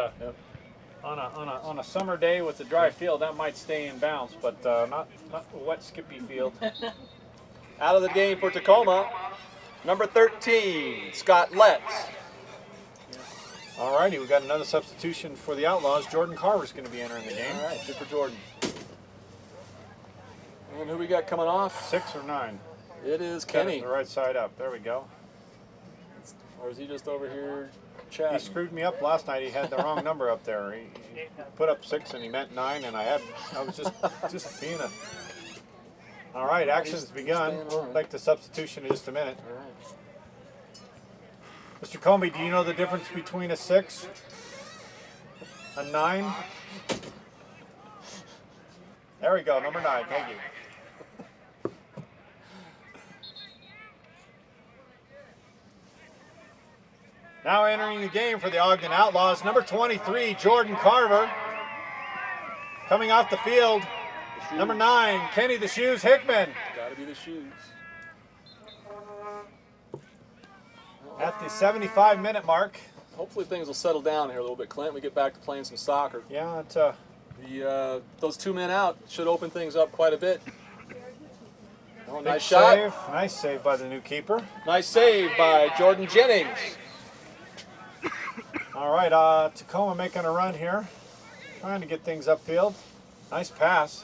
on a summer day with a dry field, that might stay in bounds, but not a wet skippy field. Out of the game for Tacoma, number 13, Scott Letts. All righty, we got another substitution for the Outlaws. Jordan Carver's going to be entering the game. All right, good for Jordan. And who we got coming off? 6 or 9. It is Got it Kenny. the right side up. There we go. Or is he just over here He chatting? screwed me up last night. He had the wrong number up there. He put up 6 and he meant 9, and I was just being a. All right, action's begun. We'll make the substitution in just a minute. All right. Mr. Comey, do you know the difference between a 6, a 9? There we go, number 9. Thank you. Now entering the game for the Ogden Outlaws, number 23, Jordan Carver. Coming off the field, number 9, Kenny the Shoes Hickman. Got to be the shoes. At the 75-minute mark. Hopefully things will settle down here a little bit, Clint. We get back to playing some soccer. Yeah, it's those 2 men out should open things up quite a bit. Oh, big nice shot. save. Nice save by the new keeper. Nice save by Jordan Jennings. All right, Tacoma making a run here. Trying to get things upfield. Nice pass.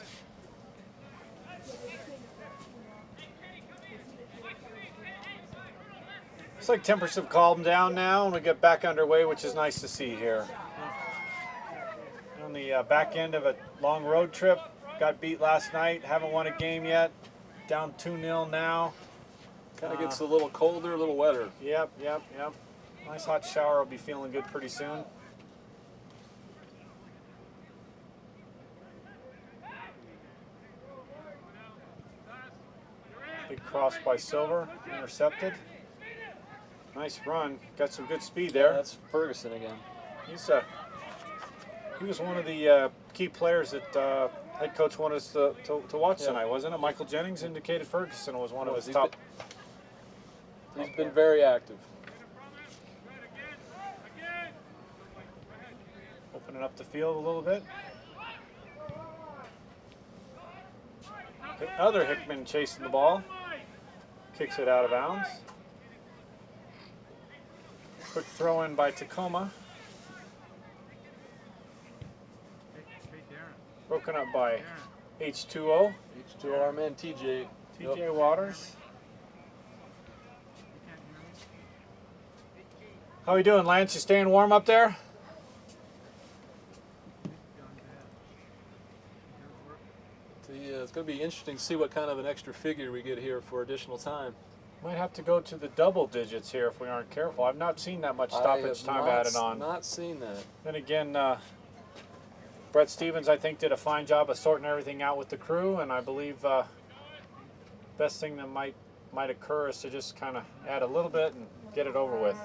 Looks like tempers have calmed down now and we get back underway, which is nice to see here. On the back end of a long road trip. Got beat last night. Haven't won a game yet. Down 2-0 now. Kind of gets a little colder, a little wetter. Yep. Nice hot shower. I'll be feeling good pretty soon. Big cross by Silver, intercepted. Nice run, got some good speed there. Yeah, that's Ferguson again. He was one of the key players that head coach wanted us to watch tonight, wasn't it? Michael Jennings indicated Ferguson was one of his top. He's been very active. Opening up the field a little bit. Other Hickman chasing the ball. Kicks it out of bounds. Quick throw in by Tacoma. Broken up by H2O. H2O, our man TJ. TJ Waters. How we doing, Lance? You staying warm up there? It's going to be interesting to see what kind of an extra figure we get here for additional time. Might have to go to the double digits here if we aren't careful. I've not seen that much stoppage time added on. Not seen that. Then again, Brett Stevens, I think, did a fine job of sorting everything out with the crew, and I believe best thing that might occur is to just kind of add a little bit and get it over with.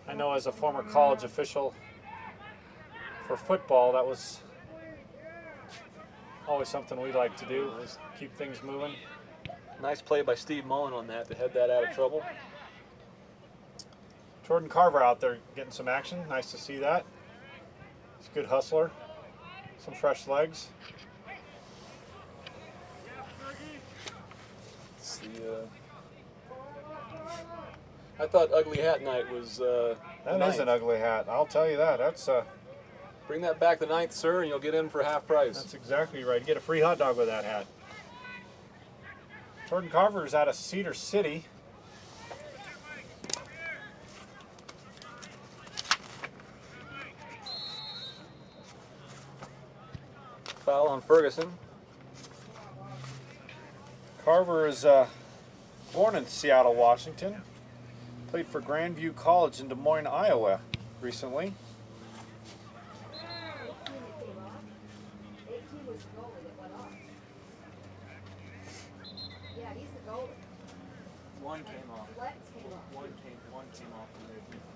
I know as a former college official for football, that was always something we like to do, is keep things moving. Nice play by Steve Mullen on that to head that out of trouble. Jordan Carver out there getting some action. Nice to see that. He's a good hustler. Some fresh legs. Let's see, I thought Ugly Hat Night was that is an ugly hat. I'll tell you that. That's bring that back the 9th, sir, and you'll get in for half price. That's exactly right. Get a free hot dog with that hat. Jordan Carver is out of Cedar City. Foul on Ferguson. Carver is born in Seattle, Washington. Played for Grandview College in Des Moines, Iowa recently. One came off. One came off.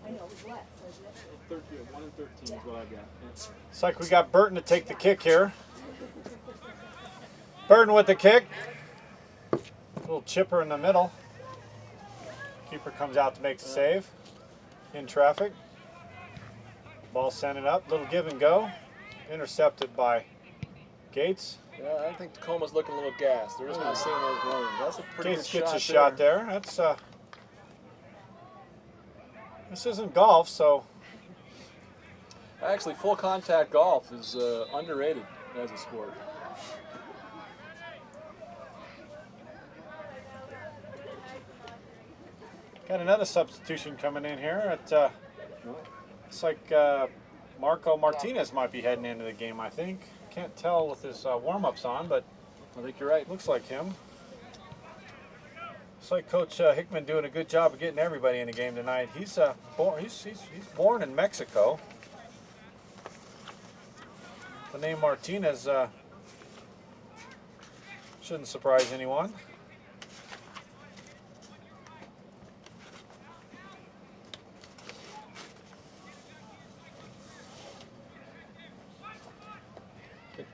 I know, it was wet, so is it? 13, 1 and 13 is what I got. It's like we got Burton to take the kick here. Burton with the kick. Little chipper in the middle. Keeper comes out to make the save. In traffic. Ball sent it up. Little give and go. Intercepted by Gates. Yeah, I think Tacoma's looking a little gassed. They're just not seeing those runs. That's a pretty Gates good gets shot a shot there. That's this isn't golf, so actually full contact golf is underrated as a sport. got another substitution coming in here. It's like Marco Martinez might be heading into the game, I think. Can't tell with his warm-ups on, but I think you're right. Looks like him. Looks like Coach Hickman doing a good job of getting everybody in the game tonight. He's born in Mexico. The name Martinez shouldn't surprise anyone.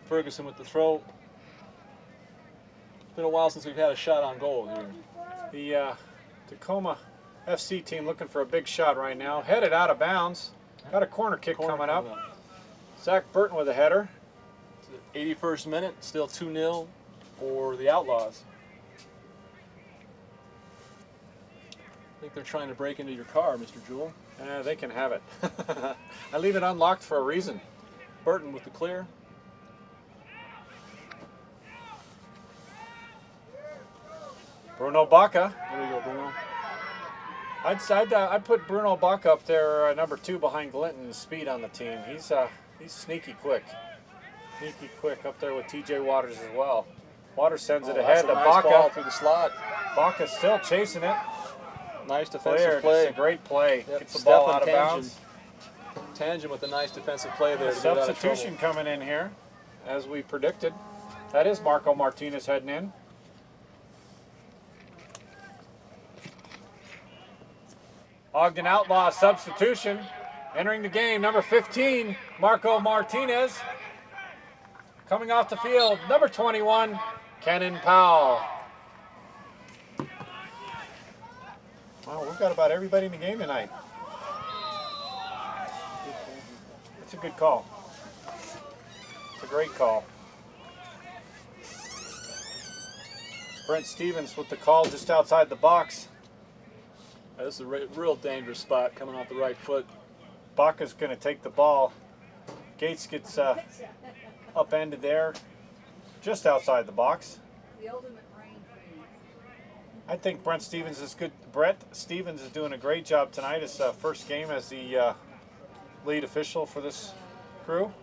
Ferguson with the throw. It's been a while since we've had a shot on goal here. The Tacoma FC team looking for a big shot right now. Headed out of bounds. Got a corner kick coming up. Zach Burton with a header. 81st minute, still 2-0 for the Outlaws. I think they're trying to break into your car, Mr. Jewell. They can have it. I leave it unlocked for a reason. Burton with the clear. Bruno Baca. There you go, Bruno. I'd put Bruno Baca up there, number 2 behind Glinton in speed on the team. He's sneaky quick. Sneaky quick up there with TJ Waters as well. Waters sends it ahead to nice Baca. Ball through the slot. Baca's still chasing it. Nice defensive play. It's a great play. Yep. Gets the ball out of Tangent. bounds. Tangent with a nice defensive play there. Substitution coming in here, as we predicted. That is Marco Martinez heading in. Ogden Outlaws substitution. Entering the game, number 15, Marco Martinez. Coming off the field, number 21, Kennan Powell. Well, we've got about everybody in the game tonight. It's a good call. It's a great call. Brent Stevens with the call just outside the box. This is a real dangerous spot coming off the right foot. Baca's going to take the ball. Gates gets upended there, just outside the box. I think Brett Stevens is doing a great job tonight. His first game as the lead official for this crew.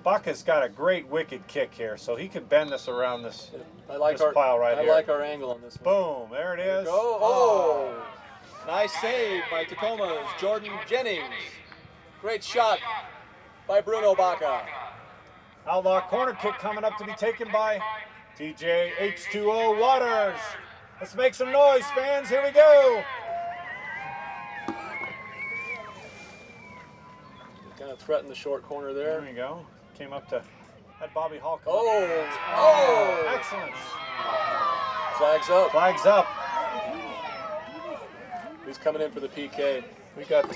Baca's got a great wicked kick here, so he can bend this around this, pile right here. I like our angle on this one. Boom, there it is. Go. Oh, nice save by Tacoma's Jordan Jennings. Great shot by Bruno Baca. Outlaw corner kick coming up to be taken by TJ H2O Waters. Let's make some noise, fans. Here we go. Kind of threatened the short corner there. There we go. Came up to had Bobby Hall come Oh! Excellent. Flags up. Flags up. He's coming in for the PK. We got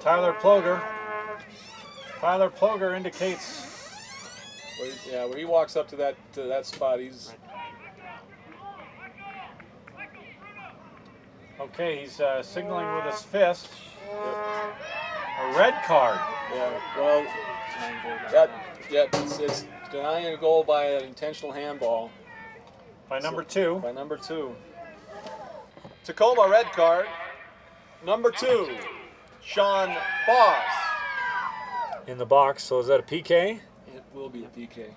Tyler Ploger. Tyler Ploger indicates. When he walks up to that spot, he's. Okay, he's signaling with his fist. A red card. Yeah. Well, it's denying a goal by an intentional handball. By number 2. By number 2. Tacoma red card. Number 2, Sean Foss. In the box, so is that a PK? It will be a PK.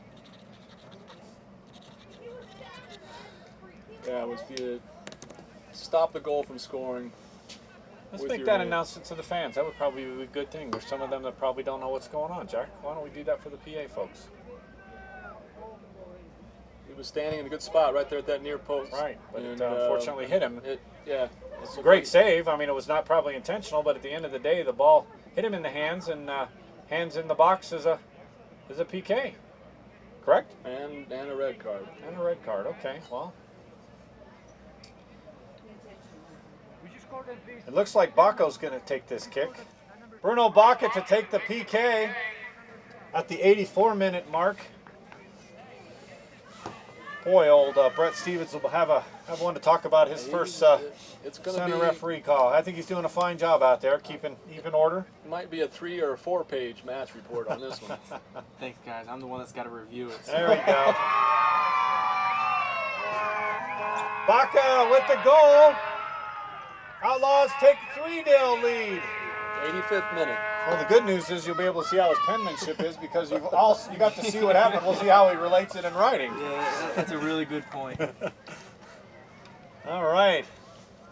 Yeah, it was the stop the goal from scoring. Let's make that announcement to the fans. That would probably be a good thing. There's some of them that probably don't know what's going on, Jack. Why don't we do that for the PA folks? He was standing in a good spot right there at that near post. Right, but it unfortunately hit him. It's a great save. I mean, it was not probably intentional, but at the end of the day, the ball hit him in the hands, and hands in the box is a PK. Correct? And a red card. And a red card. Okay, well. It looks like Baca's going to take this kick. Bruno Baca to take the PK at the 84-minute mark. Boy, old Brett Stevens will have one to talk about his first center referee call. I think he's doing a fine job out there, keeping even order. It might be a 3 or 4 page match report on this one. Thanks, guys. I'm the one that's got to review it. So. There we go. Baca with the goal. Outlaws take a 3-0 lead. 85th minute. Well, the good news is you'll be able to see how his penmanship is because you got to see what happened. We'll see how he relates it in writing. Yeah, that's a really good point. All right.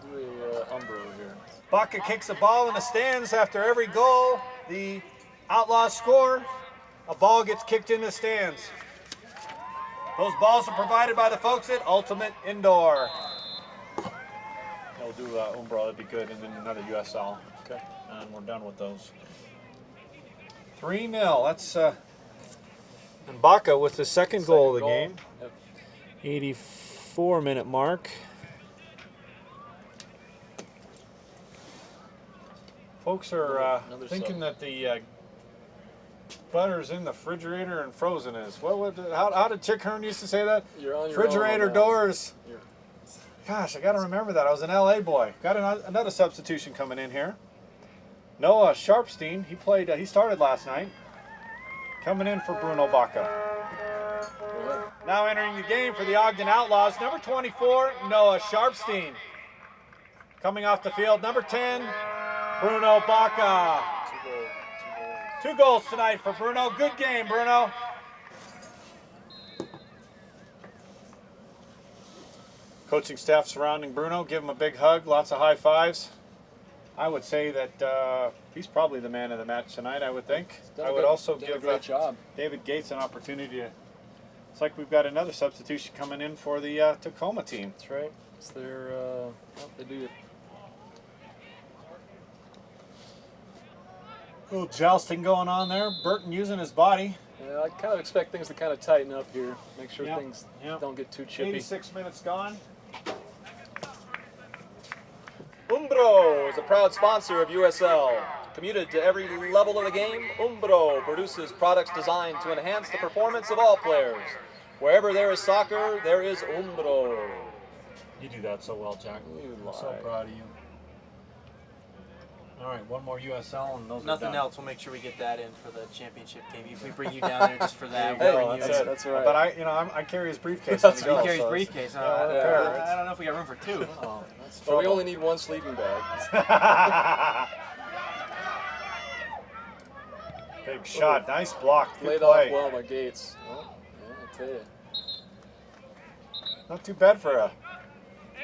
Do a Umbro here. Baca kicks the ball in the stands after every goal. The Outlaws score. A ball gets kicked in the stands. Those balls are provided by the folks at Ultimate Indoor. We'll do Umbro, that'd be good, and then another USL. Okay. And we're done with those. 3-0. That's and Baca with the second goal of the game. Yep. 84-minute mark. Folks are thinking that the butter's in the refrigerator and frozen is. How did Chick Hearn used to say that? You're on your refrigerator own doors. Gosh, I got to remember that. I was an LA boy. Got another substitution coming in here. Noah Sharpstein, he started last night. Coming in for Bruno Baca. Now entering the game for the Ogden Outlaws, number 24, Noah Sharpstein. Coming off the field, number 10, Bruno Baca. 2 goals tonight for Bruno. Good game, Bruno. Coaching staff surrounding Bruno, give him a big hug, lots of high fives. I would say that he's probably the man of the match tonight, I would think. I would also give David Gates an opportunity to. It's like we've got another substitution coming in for the Tacoma team. That's right. It's their, they do it. A little jousting going on there. Burton using his body. Yeah, Yeah, I kind of expect things to kind of tighten up here. Make sure things don't get too chippy. 86 minutes gone. Umbro is a proud sponsor of USL. Commuted to every level of the game, Umbro produces products designed to enhance the performance of all players. Wherever there is soccer, there is Umbro. You do that so well, Jack. I'm so proud of you. All right, one more USL and those Nothing are done. else. We'll make sure we get that in for the championship game. If we bring you down there just for that, There you we'll go, bring you that's in. it. That's right. But I carry his briefcase. He carries his briefcase. Yeah, I don't know if we got room for two. Oh, that's Well, we only need one sleeping bag. Big shot, nice block. Good Laid play. off well by Gates. Oh, yeah, I tell you. Not too bad for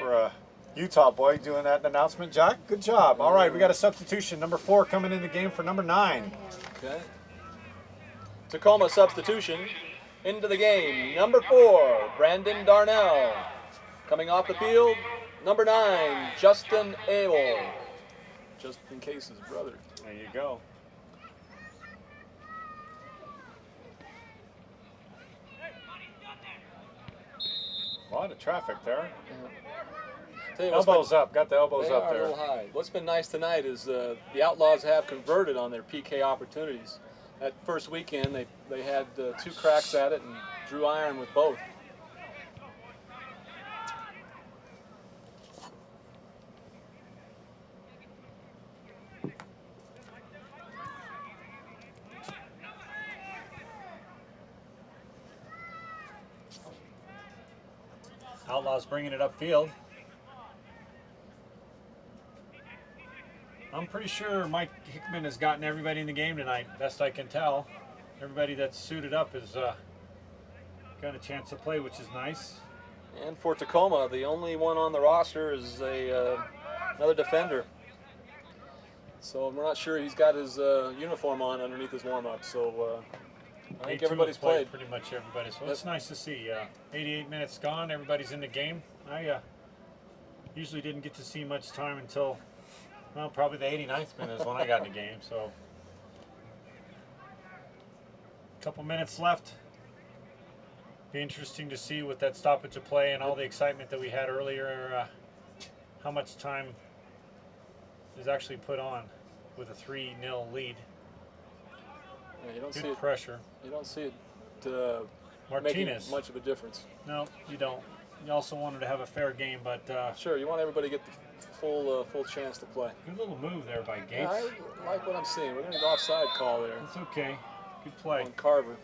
a Utah boy doing that announcement, Jack. Good job. All right, we got a substitution. Number 4 coming in the game for number 9. Okay. Tacoma substitution into the game. Number 4, Brandon Darnell. Coming off the field, number 9, Justin Abel. Just in case his brother. There you go. A lot of traffic there. Elbows up, got the elbows up there. A little high. What's been nice tonight is the Outlaws have converted on their PK opportunities. That first weekend, they had 2 cracks at it and drew iron with both. Outlaws bringing it upfield. I'm pretty sure Mike Hickman has gotten everybody in the game tonight, best I can tell. Everybody that's suited up has got a chance to play, which is nice. And for Tacoma, the only one on the roster is another defender. So we're not sure he's got his uniform on underneath his warm-up. So I think everybody's played. Pretty much everybody. So it's nice to see. 88 minutes gone. Everybody's in the game. I usually didn't get to see much time until, well, probably the 89th minute is when I got in the game. So a couple minutes left. Be interesting to see with that stoppage of play and all the excitement that we had earlier, how much time is actually put on with a 3-0 lead. Yeah, you don't Good see it, pressure. You don't see it Martinez. making much of a difference. No, you don't. You also wanted to have a fair game, but sure, you want everybody to get the full chance to play. Good little move there by Gates. Yeah, I like what I'm seeing. We're going to go offside call there. That's okay. Good play. On Carver.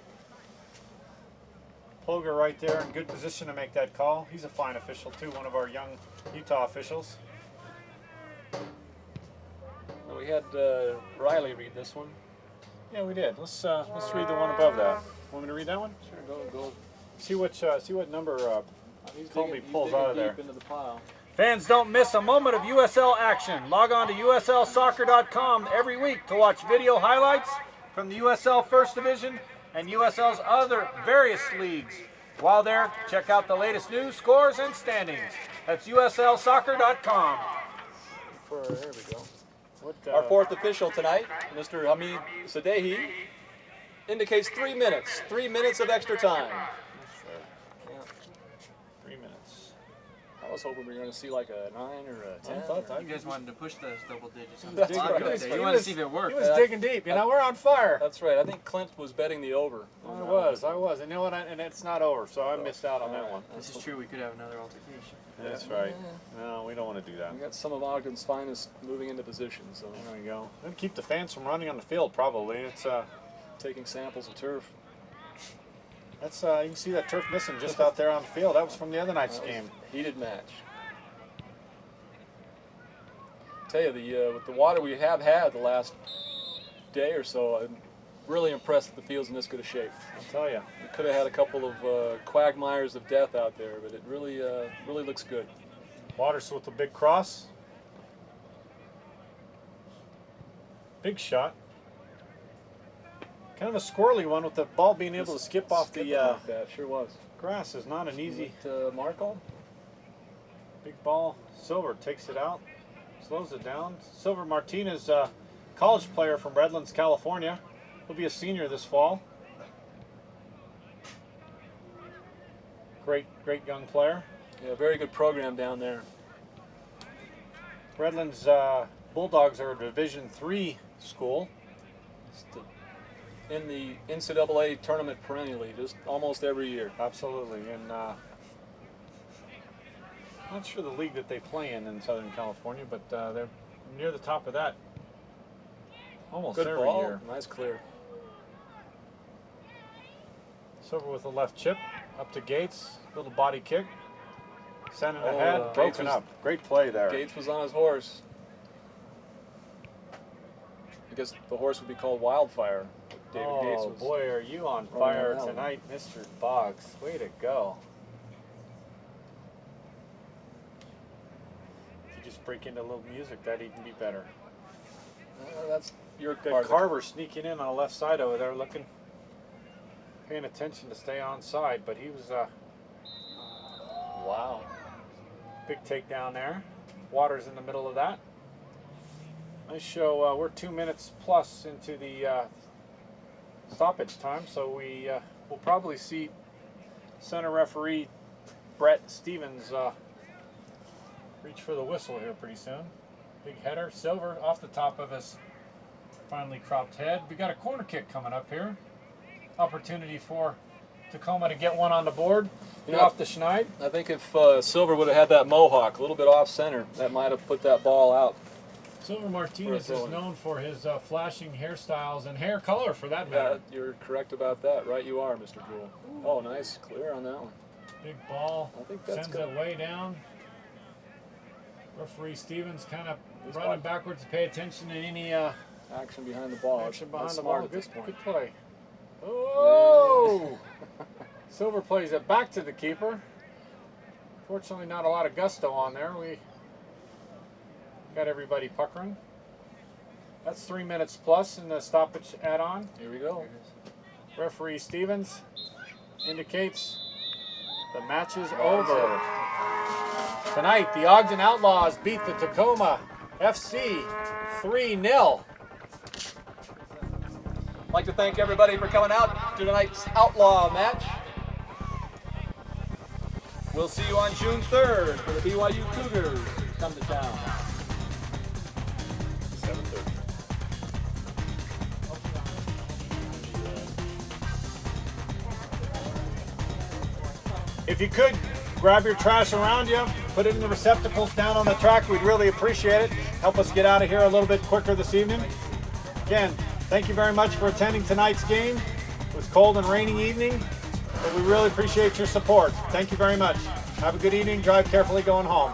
Ploger right there in good position to make that call. He's a fine official too, one of our young Utah officials. Well, we had Riley read this one. Yeah, we did. Let's read the one above that. Want me to read that one? Sure, go. See what number Colby He's pulls digging out of there. deep into the pile. Fans, don't miss a moment of USL action. Log on to USLsoccer.com every week to watch video highlights from the USL First Division and USL's other various leagues. While there, check out the latest news, scores, and standings. That's USLsoccer.com. There we go. Our fourth official tonight, Mr. Hamid Sadehi, indicates 3 minutes. 3 minutes of extra time. Yeah. 3 minutes. I was hoping we were going to see like a 9 or a 10. You guys wanted to push those double digits. On That's the right. right. You wanted to see if it worked. He was digging deep. You know, we're on fire. That's right. I think Clint was betting the over. I was. And you know what? And it's not over, so I missed out on that one. This is true. We could have another altercation. That's right. No, we don't want to do that. We got some of Ogden's finest moving into position. So there we go. That'll keep the fans from running on the field, probably. It's taking samples of turf. That's you can see that turf missing just out there on the field. That was from the other night's game. Heated match. Tell you, with the water we have had the last day or so, I'm really impressed that the field's in this good a shape. I'll tell you. We could have had a couple of quagmires of death out there, but it really looks good. Waters with a big cross. Big shot. Kind of a squirrely one with the ball being able to skip off the that sure was. Grass is not an easy. Marco. Big ball. Silver takes it out. Slows it down. Silver Martinez, college player from Redlands, California. He'll be a senior this fall. Great young player. Yeah, very good program down there. Redlands Bulldogs are a Division III school. In the NCAA tournament perennially, just almost every year. Absolutely, and not sure the league that they play in Southern California, but they're near the top of that almost Good every ball. year. Nice clear. Silver with a left chip, up to Gates, little body kick, sending Oh, ahead, broken up. Great play there. Gates was on his horse. I guess the horse would be called Wildfire. David Gates Oh was boy, are you on running fire that one. tonight, Mr. Boggs. Way to go. If you just break into a little music, that'd even be better. That's your Got part. Carver sneaking in on the left side over there, paying attention to stay on side, but he was wow. Big takedown there. Waters in the middle of that. Nice show. We're 2 minutes plus into the stoppage time, so we'll probably see center referee Brett Stevens reach for the whistle here pretty soon. Big header, Silver off the top of his finely cropped head. We got a corner kick coming up here. Opportunity for Tacoma to get one on the board. Get off the schneid. I think if Silver would have had that mohawk a little bit off center, that might have put that ball out. Silver Martinez is known for his flashing hairstyles and hair color, for that matter. Yeah, you're correct about that. Right you are, Mr. Jewell. Oh, nice. Clear on that one. Big ball. I think that's sends good. it way down. Referee Stevens kind of running backwards to pay attention to any action behind the ball. Action behind That's the smart ball. at this point. Good play. Oh! Silver plays it back to the keeper. Fortunately, not a lot of gusto on there. We got everybody puckering. That's 3 minutes plus in the stoppage add-on. Here we go. Referee Stevens indicates the match is over. Tonight, the Ogden Outlaws beat the Tacoma FC 3-0. I'd like to thank everybody for coming out to tonight's Outlaw match. We'll see you on June 3rd for the BYU Cougars come to town. 7:30. If you could, grab your trash around you, put it in the receptacles down on the track. We'd really appreciate it. Help us get out of here a little bit quicker this evening. Again, thank you very much for attending tonight's game. It was a cold and rainy evening, but we really appreciate your support. Thank you very much. Have a good evening. Drive carefully going home.